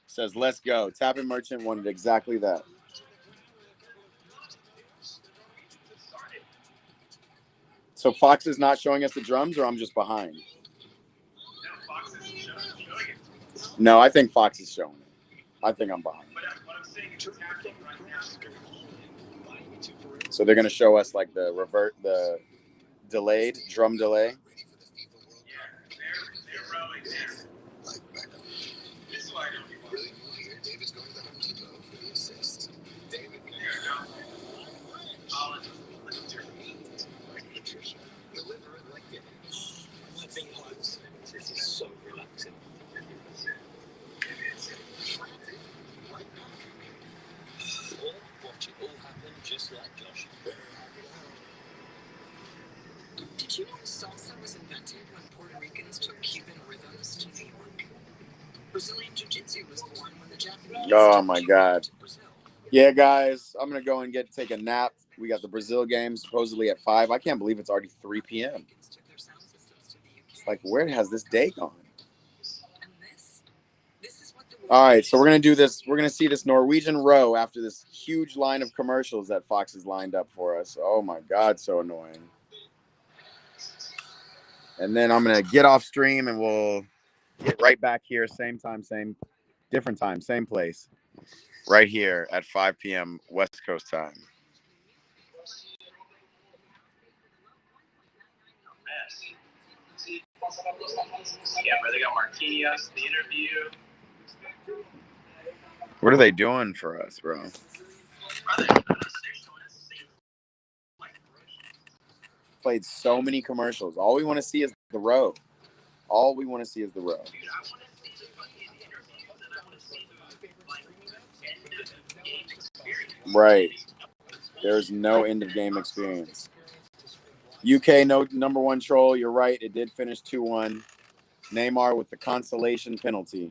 Speaker 1: says, let's go. Tappin Merchant wanted exactly that. So Fox is not showing us the drums, or I'm just behind?
Speaker 5: No, Fox isn't showing it.
Speaker 1: No, I think Fox is showing it. I think I'm behind.
Speaker 5: But what I'm saying is it's happening right now.
Speaker 1: So they're going to show us like the delayed drum delay.
Speaker 5: Yeah, they're rowing there. This is why I don't be watching.
Speaker 3: David's going to the Home Depot for the assist. David,
Speaker 5: There you go. Holland was like
Speaker 3: like Patricia. Deliver it like it is.
Speaker 6: my thing was, this is so relaxing. Or watch it all happen just like Josh. Did you know salsa was invented when Puerto Ricans took Cuban rhythms to New York? Brazilian Jiu-Jitsu was born when the Japanese
Speaker 1: Oh,
Speaker 6: took
Speaker 1: my
Speaker 6: Cuba
Speaker 1: God.
Speaker 6: to Brazil.
Speaker 1: Yeah, guys, I'm going to go and take a nap. We got the Brazil game supposedly at 5. I can't believe it's already 3 p.m.
Speaker 6: Ricans took their sound systems to the UK.
Speaker 1: It's like, where has this day gone?
Speaker 6: And this is what the
Speaker 1: All right, so we're going to do this. We're going to see this Norwegian row after this huge line of commercials that Fox has lined up for us. Oh, my God, so annoying. And then I'm going to get off stream and we'll get right back here. Same time, different time, same place. Right here at 5 p.m. West Coast time.
Speaker 5: Yeah, but they got Marquinhos, the interview.
Speaker 1: What are they doing for us, bro? Played so many commercials. All we want to see is the row. All we want to see is the row. Right. There's no end of game experience. UK, no number one troll. You're right. It did finish 2-1. Neymar with the consolation penalty.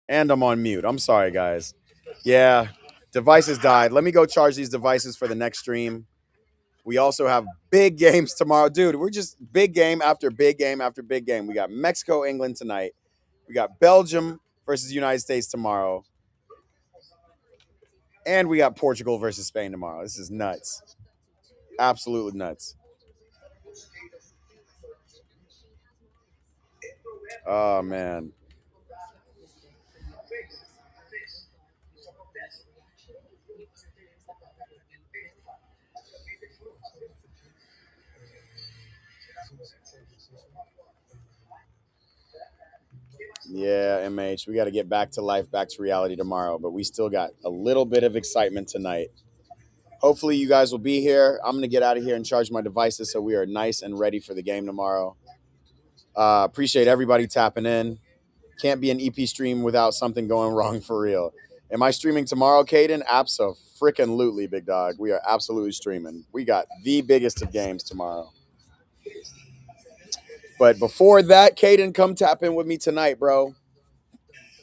Speaker 1: And I'm on mute. I'm sorry, guys. Yeah, devices died. Let me go charge these devices for the next stream. We also have big games tomorrow. Dude, we're just big game after big game after big game. We got Mexico, England tonight. We got Belgium versus United States tomorrow. And we got Portugal versus Spain tomorrow. This is nuts. Absolutely nuts. Oh, man. Yeah, MH, we got to get back to life, back to reality tomorrow, but we still got a little bit of excitement tonight. Hopefully, you guys will be here. I'm going to get out of here and charge my devices so we are nice and ready for the game tomorrow. Appreciate everybody tapping in. Can't be an EP stream without something going wrong for real. Am I streaming tomorrow, Caden? Abso-freaking-lutely, big dog. We are absolutely streaming. We got the biggest of games tomorrow. But before that, Caden, come tap in with me tonight, bro.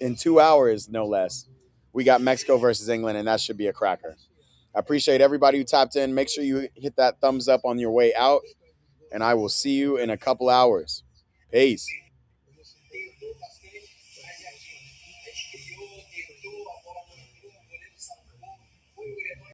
Speaker 1: In 2 hours, no less. We got Mexico versus England, and that should be a cracker. I appreciate everybody who tapped in. Make sure you hit that thumbs up on your way out, and I will see you in a couple hours. Peace.